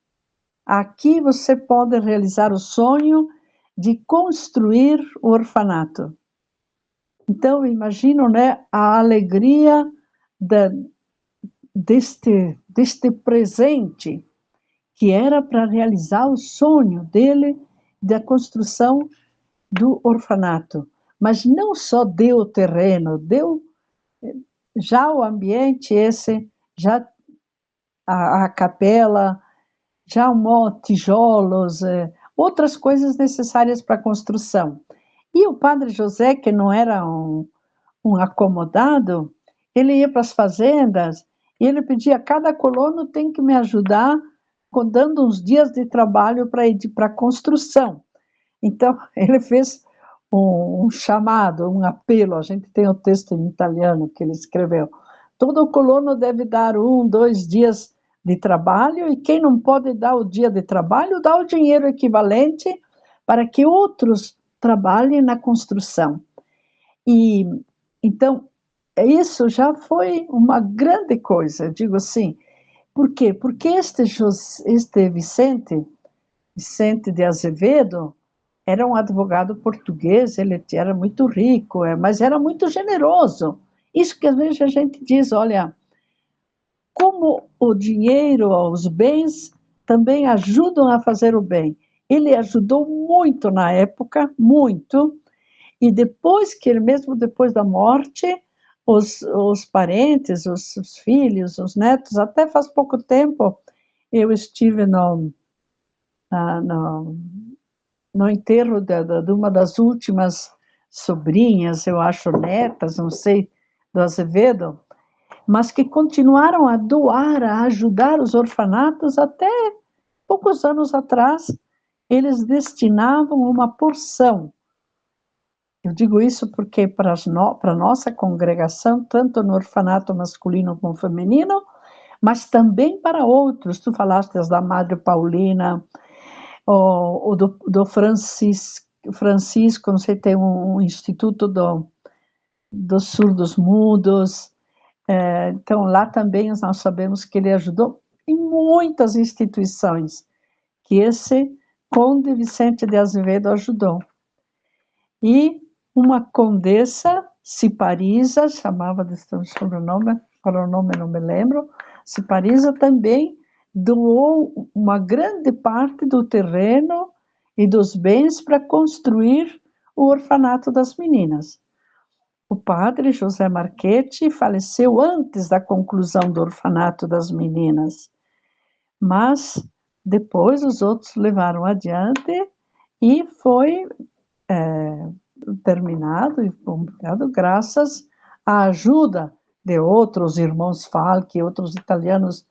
Aqui você pode realizar o sonho de construir o orfanato. Então, imagino, né, a alegria deste presente, que era para realizar o sonho dele da construção do orfanato. Mas não só deu o terreno, deu já o ambiente esse, já a capela, já tijolos, outras coisas necessárias para a construção. E o padre José, que não era um acomodado, ele ia para as fazendas e ele pedia: cada colono tem que me ajudar dando uns dias de trabalho para a construção. Então, ele fez um chamado, um apelo. A gente tem o texto em italiano que ele escreveu. Todo colono deve dar 2 dias de trabalho, e quem não pode dar o dia de trabalho, dá o dinheiro equivalente para que outros trabalhem na construção. E então, isso já foi uma grande coisa, eu digo assim. Por quê? Porque este Vicente de Azevedo era um advogado português, ele era muito rico, mas era muito generoso. Isso que às vezes a gente diz: olha, como o dinheiro, os bens, também ajudam a fazer o bem. Ele ajudou muito na época, muito, e mesmo depois da morte, os parentes, os filhos, os netos, até faz pouco tempo, eu estive no enterro de uma das últimas sobrinhas, eu acho netas, não sei, do Azevedo, mas que continuaram a doar, a ajudar os orfanatos até poucos anos atrás. Eles destinavam uma porção. Eu digo isso porque para a nossa congregação, tanto no orfanato masculino como feminino, mas também para outros. Tu falaste da Madre Paulina, ou do Francisco, não sei, tem um instituto dos surdos mudos. Então, lá também nós sabemos que ele ajudou em muitas instituições, que esse Conde Vicente de Azevedo ajudou. E uma condessa, Ciparisa, chamava de sobrenome, agora o nome não me lembro, Ciparisa também doou uma grande parte do terreno e dos bens para construir o orfanato das meninas. O padre José Marchetti faleceu antes da conclusão do orfanato das meninas, mas depois os outros levaram adiante e foi terminado e publicado graças à ajuda de outros irmãos Falck e outros italianos,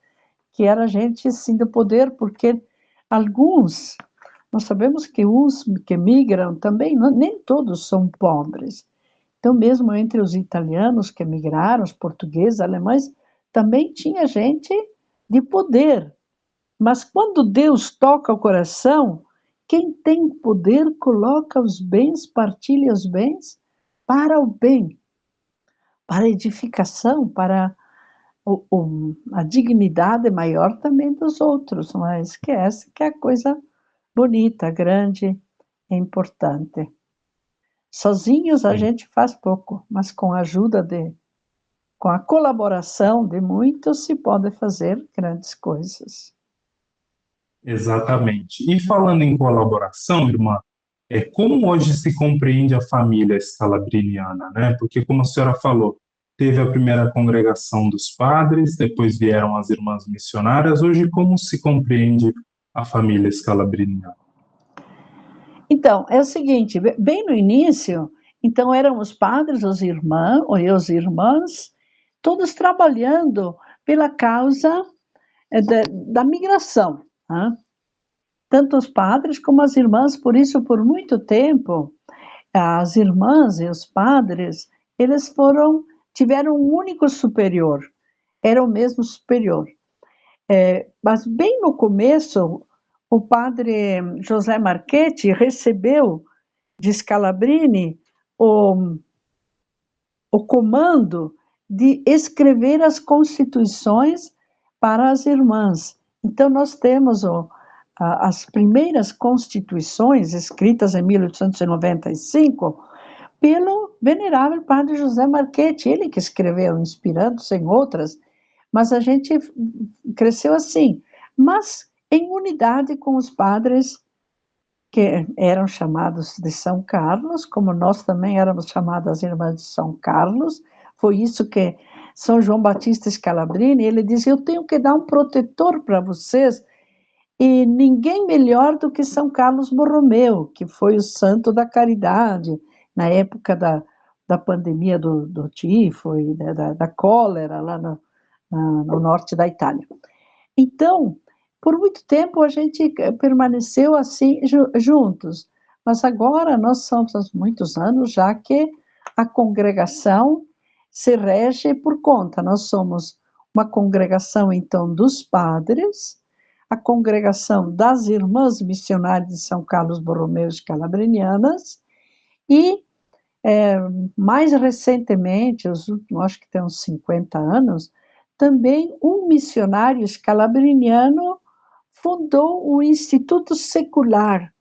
que era gente assim do poder, porque alguns, nós sabemos que uns que migram também, nem todos são pobres. Então, mesmo entre os italianos que migraram, os portugueses, alemães, também tinha gente de poder. Mas quando Deus toca o coração, quem tem poder coloca os bens, partilha os bens para o bem, para a edificação, para a dignidade maior também dos outros. Mas que essa que é a coisa bonita, grande e importante. Sozinhos a gente faz pouco, mas com a colaboração de muitos se pode fazer grandes coisas. Exatamente. E falando em colaboração, irmã, como hoje se compreende a família scalabriniana, né? Porque, como a senhora falou, teve a primeira congregação dos padres, depois vieram as irmãs missionárias. Hoje, como se compreende a família scalabriniana? Então, é o seguinte, bem no início, então eram os padres, os irmãos e os irmãs, todos trabalhando pela causa da migração, né? Tanto os padres como as irmãs. Por isso, por muito tempo, as irmãs e os padres, eles tiveram um único superior, era o mesmo superior. Mas bem no começo, o padre José Marchetti recebeu de Scalabrini o comando de escrever as constituições para as irmãs. Então, nós temos as primeiras constituições escritas em 1895 pelo Venerável Padre José Marchetti, ele que escreveu, inspirando-se em outras, mas a gente cresceu assim, mas em unidade com os padres que eram chamados de São Carlos, como nós também éramos chamadas Irmãs de São Carlos. Foi isso que São João Batista Scalabrini, ele dizia, eu tenho que dar um protetor para vocês, e ninguém melhor do que São Carlos Borromeu, que foi o santo da caridade, na época da pandemia do tifo e da cólera, lá no norte da Itália. Então, por muito tempo a gente permaneceu assim juntos, mas agora nós somos há muitos anos já que a congregação se rege por conta. Nós somos uma congregação, então, dos padres, a congregação das Irmãs Missionárias de São Carlos Borromeu Scalabrinianas e, mais recentemente, os últimos, acho que tem uns 50 anos, também um missionário escalabriniano fundou o Instituto Secular,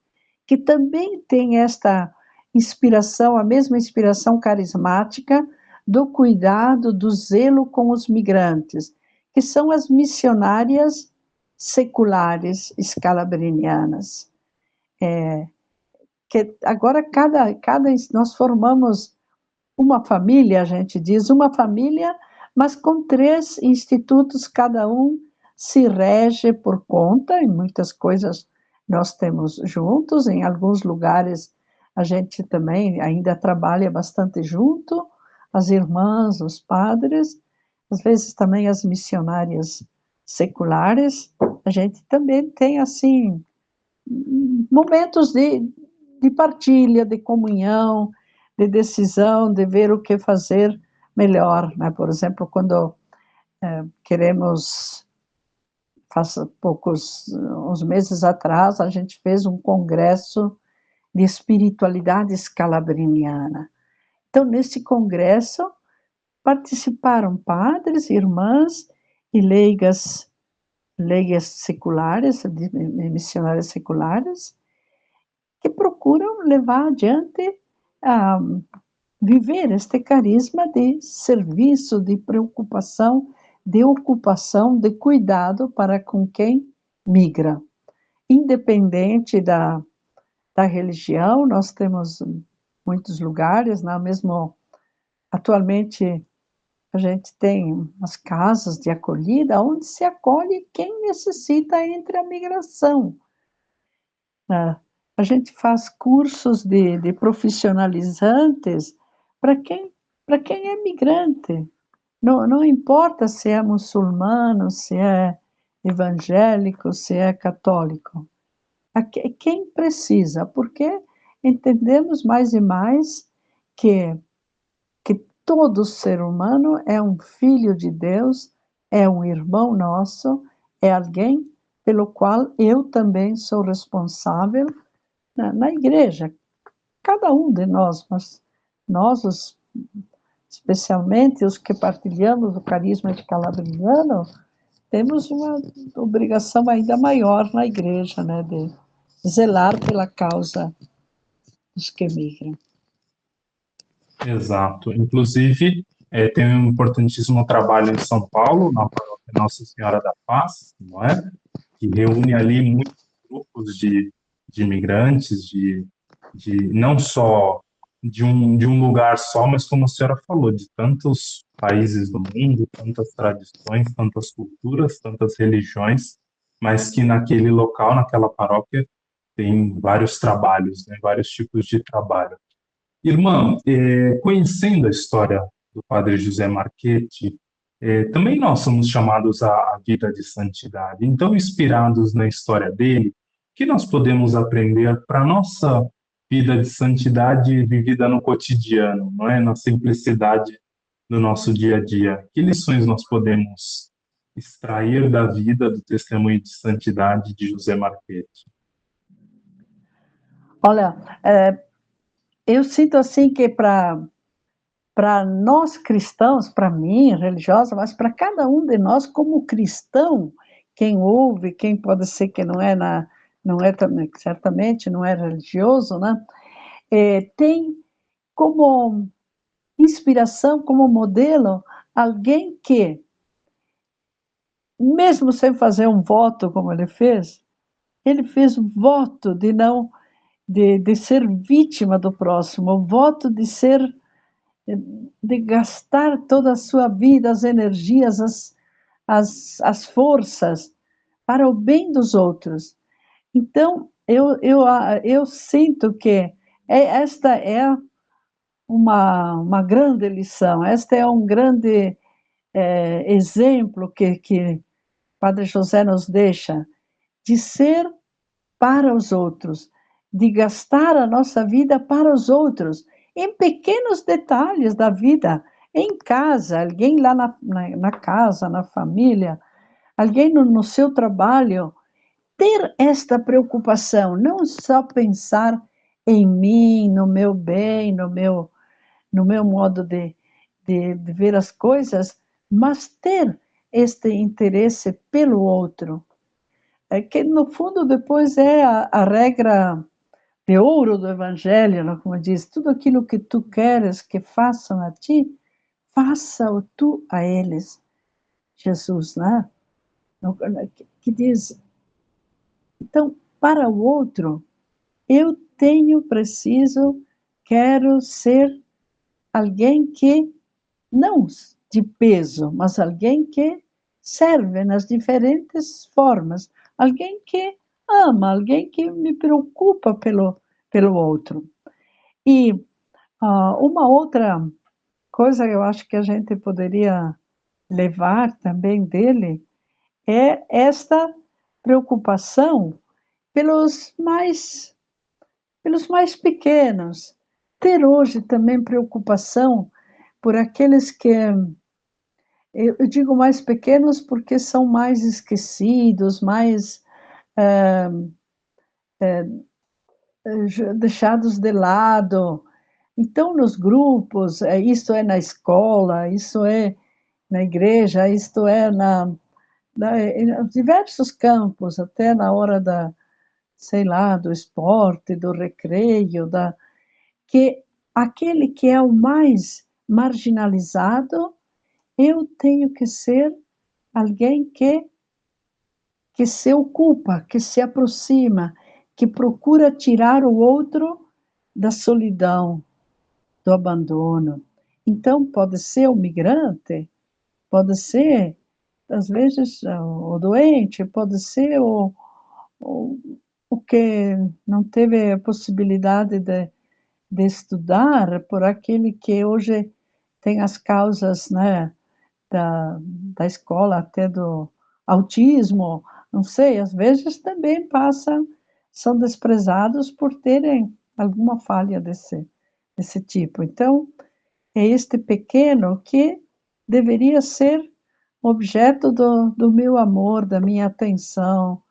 que também tem esta inspiração, a mesma inspiração carismática do cuidado, do zelo com os migrantes, que são as missionárias seculares escalabrinianas. Que agora nós formamos uma família, a gente diz, uma família, mas com 3 institutos, cada um se rege por conta, e muitas coisas nós temos juntos, em alguns lugares a gente também ainda trabalha bastante junto, as irmãs, os padres, às vezes também as missionárias seculares, a gente também tem, assim, momentos de partilha, de comunhão, de decisão, de ver o que fazer melhor, né? Por exemplo, quando queremos, faz uns meses atrás, a gente fez um congresso de espiritualidade escalabriniana. Então, nesse congresso, participaram padres, irmãs e leigas seculares, missionárias seculares, que procuram levar adiante viver este carisma de serviço, de preocupação, de ocupação, de cuidado para com quem migra. Independente da religião, nós temos muitos lugares, mesmo atualmente a gente tem as casas de acolhida, onde se acolhe quem necessita entre a migração. A gente faz cursos de profissionalizantes para quem é migrante. Não importa se é muçulmano, se é evangélico, se é católico. Quem precisa, porque entendemos mais e mais que todo ser humano é um filho de Deus, é um irmão nosso, é alguém pelo qual eu também sou responsável na igreja. Cada um de nós, mas nós, especialmente os que partilhamos o carisma de Calabriniano, temos uma obrigação ainda maior na igreja, né, de zelar pela causa dos que migram. Exato. Inclusive, tem um importantíssimo trabalho em São Paulo, na paróquia Nossa Senhora da Paz, não é? Que reúne ali muitos grupos de imigrantes, de não só de um lugar só, mas como a senhora falou, de tantos países do mundo, tantas tradições, tantas culturas, tantas religiões, mas que naquele local, naquela paróquia, tem vários trabalhos, né? Vários tipos de trabalho. Irmã, conhecendo a história do Padre José Marchetti, também nós somos chamados à vida de santidade. Então, inspirados na história dele, o que nós podemos aprender para a nossa vida de santidade vivida no cotidiano, não é? Na simplicidade do nosso dia a dia? Que lições nós podemos extrair da vida, do testemunho de santidade de José Marchetti? Olha, eu sinto assim que para nós cristãos, para mim, religiosa, mas para cada um de nós como cristão, quem ouve, quem pode ser que não é certamente não é religioso, né? Tem como inspiração, como modelo, alguém que, mesmo sem fazer um voto como ele fez um voto de não de ser vítima do próximo, o voto de gastar toda a sua vida, as energias, as forças para o bem dos outros. Então, eu sinto que esta é uma grande lição, esta é um grande exemplo que Padre José nos deixa, de ser para os outros, de gastar a nossa vida para os outros, em pequenos detalhes da vida, em casa, alguém lá na casa, na família, alguém no seu trabalho, ter esta preocupação, não só pensar em mim, no meu bem, no meu modo de ver as coisas, mas ter este interesse pelo outro, que no fundo depois é a regra de ouro do Evangelho, né? Como diz, tudo aquilo que tu queres que façam a ti, faça-o tu a eles. Jesus, né? Que diz, então, para o outro, eu quero ser alguém que, não de peso, mas alguém que serve nas diferentes formas, alguém que ama, alguém que me preocupa pelo outro. E uma outra coisa que eu acho que a gente poderia levar também dele é esta preocupação pelos mais pequenos. Ter hoje também preocupação por aqueles que, eu digo mais pequenos porque são mais esquecidos, mais deixados de lado. Então, nos grupos, isto é na escola, isso é na igreja, isto é em diversos campos, até na hora sei lá, do esporte, do recreio, que aquele que é o mais marginalizado, eu tenho que ser alguém que se ocupa, que se aproxima, que procura tirar o outro da solidão, do abandono. Então, pode ser o migrante, pode ser, às vezes, o doente, pode ser o, o que não teve a possibilidade de estudar, por aquele que hoje tem as causas, né, da escola, até do autismo, não sei, às vezes também são desprezados por terem alguma falha desse tipo. Então, é este pequeno que deveria ser objeto do meu amor, da minha atenção,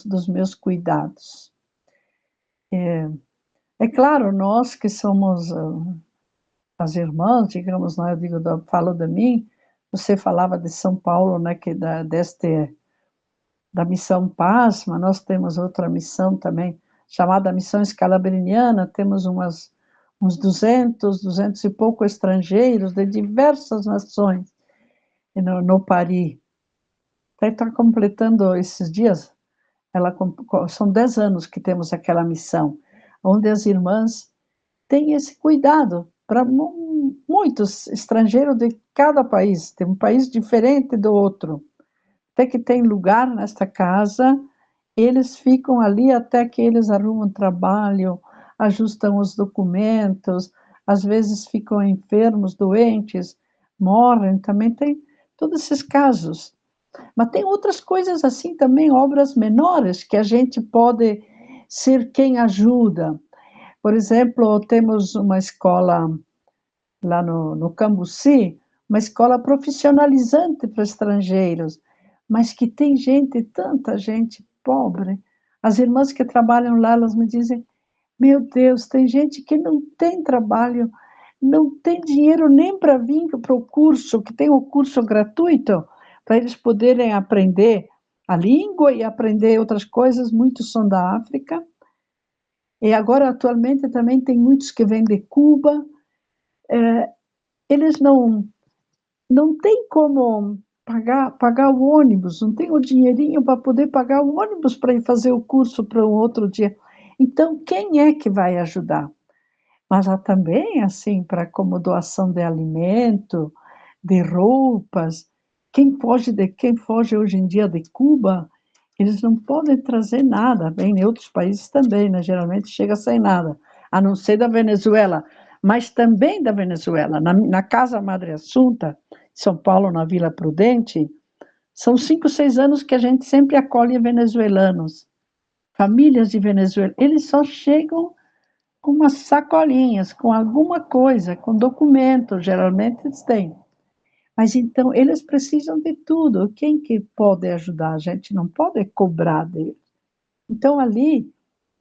dos meus cuidados. É claro, nós que somos as irmãs, digamos, né, falo de mim, você falava de São Paulo, né, da Missão Paz, mas nós temos outra missão também, chamada Missão Escalabriniana, temos uns 200 e pouco estrangeiros de diversas nações no Paris. Está completando esses dias, são 10 anos que temos aquela missão, onde as irmãs têm esse cuidado para muitos estrangeiros de cada país, tem um país diferente do outro. Até que tem lugar nesta casa, eles ficam ali até que eles arrumam trabalho, ajustam os documentos, às vezes ficam enfermos, doentes, morrem, também tem todos esses casos. Mas tem outras coisas assim também, obras menores, que a gente pode ser quem ajuda. Por exemplo, temos uma escola lá no Cambuci, uma escola profissionalizante para estrangeiros, mas que tem tanta gente pobre. As irmãs que trabalham lá, elas me dizem, meu Deus, tem gente que não tem trabalho, não tem dinheiro nem para vir para o curso, que tem o curso gratuito, para eles poderem aprender a língua e aprender outras coisas, muitos são da África. E agora, atualmente, também tem muitos que vêm de Cuba, eles não têm como pagar o ônibus, não tem o dinheirinho para poder pagar o ônibus para ir fazer o curso para um outro dia. Então, quem é que vai ajudar? Mas há também, assim, para como doação de alimento, de roupas. Quem foge hoje em dia de Cuba, eles não podem trazer nada. Bem, em outros países também, né? Geralmente chega sem nada, a não ser da Venezuela. Mas também da Venezuela. Na Casa Madre Assunta, São Paulo, na Vila Prudente, são 5, 6 anos que a gente sempre acolhe venezuelanos, famílias de Venezuela. Eles só chegam com umas sacolinhas, com alguma coisa, com documentos, geralmente eles têm. Mas então, eles precisam de tudo. Quem que pode ajudar? A gente não pode cobrar deles. Então, ali,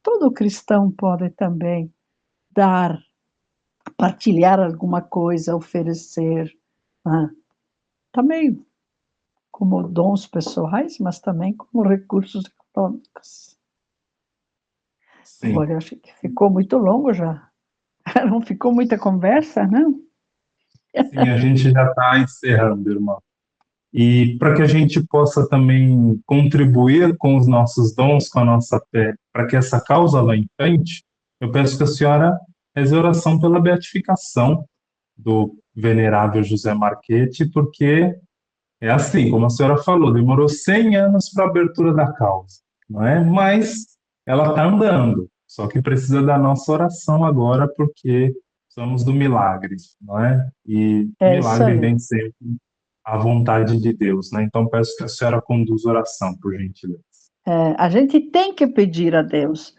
todo cristão pode também dar, partilhar alguma coisa, oferecer, né? Também como dons pessoais, mas também como recursos econômicos. Sim. Agora, eu acho que ficou muito longo já. Não ficou muita conversa, não? Sim, a gente já está encerrando, irmã. E para que a gente possa também contribuir com os nossos dons, com a nossa fé, para que essa causa vá em frente, eu peço que a senhora reze oração pela beatificação do venerável José Marchetti, porque é assim, como a senhora falou, demorou 100 anos para a abertura da causa, não é? Mas ela está andando, só que precisa da nossa oração agora, porque somos do milagre, não é? E É isso milagre aí. vem sempre à vontade de Deus, né? Então peço que a senhora conduza a oração, por gentileza. A gente tem que pedir a Deus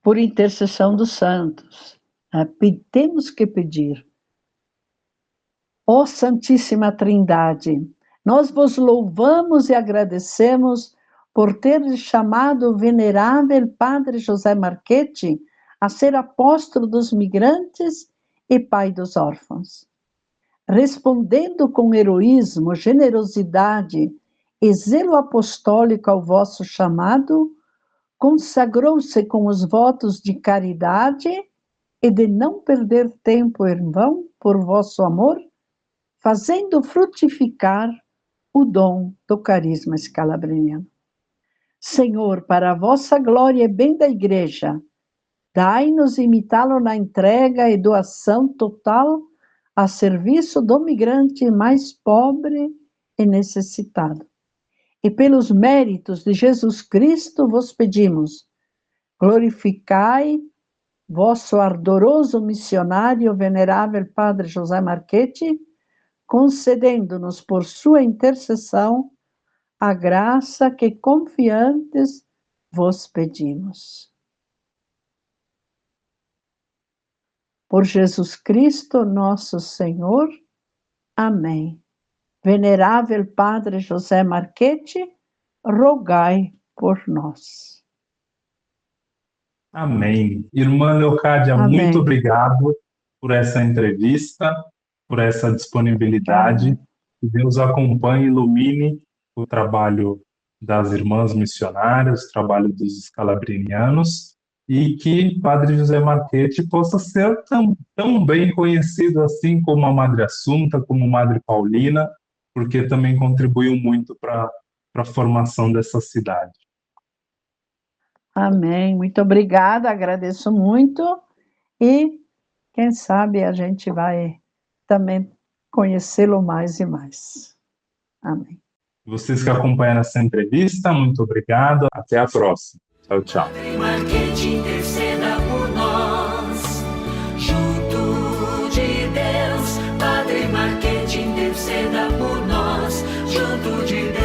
por intercessão dos santos. Temos que pedir. Ó Santíssima Trindade, nós vos louvamos e agradecemos por ter chamado o venerável Padre José Marchetti a ser apóstolo dos migrantes e pai dos órfãos. Respondendo com heroísmo, generosidade e zelo apostólico ao vosso chamado, consagrou-se com os votos de caridade e de não perder tempo em vão por vosso amor, fazendo frutificar o dom do carisma escalabriniano. Senhor, para a vossa glória e bem da Igreja, dai-nos imitá-lo na entrega e doação total a serviço do migrante mais pobre e necessitado. E pelos méritos de Jesus Cristo vos pedimos, glorificai vosso ardoroso missionário, venerável Padre José Marchetti, concedendo-nos por sua intercessão a graça que confiantes vos pedimos. Por Jesus Cristo, nosso Senhor. Amém. Venerável Padre José Marchetti, rogai por nós. Amém. Irmã Leocádia, Amém. muito obrigado por essa entrevista, por essa disponibilidade. Que Deus acompanhe e ilumine o trabalho das irmãs missionárias, o trabalho dos escalabrinianos, e que Padre José Marchetti possa ser tão bem conhecido assim como a Madre Assunta, como a Madre Paulina, porque também contribuiu muito para a formação dessa cidade. Amém. Muito obrigada, agradeço muito. E quem sabe a gente vai também conhecê-lo mais e mais. Amém. Vocês que acompanharam essa entrevista, muito obrigado. Até a próxima. Tchau, tchau. Padre Marchetti, interceda por nós. Junto de Deus, Padre Marchetti, interceda por nós. Junto de Deus.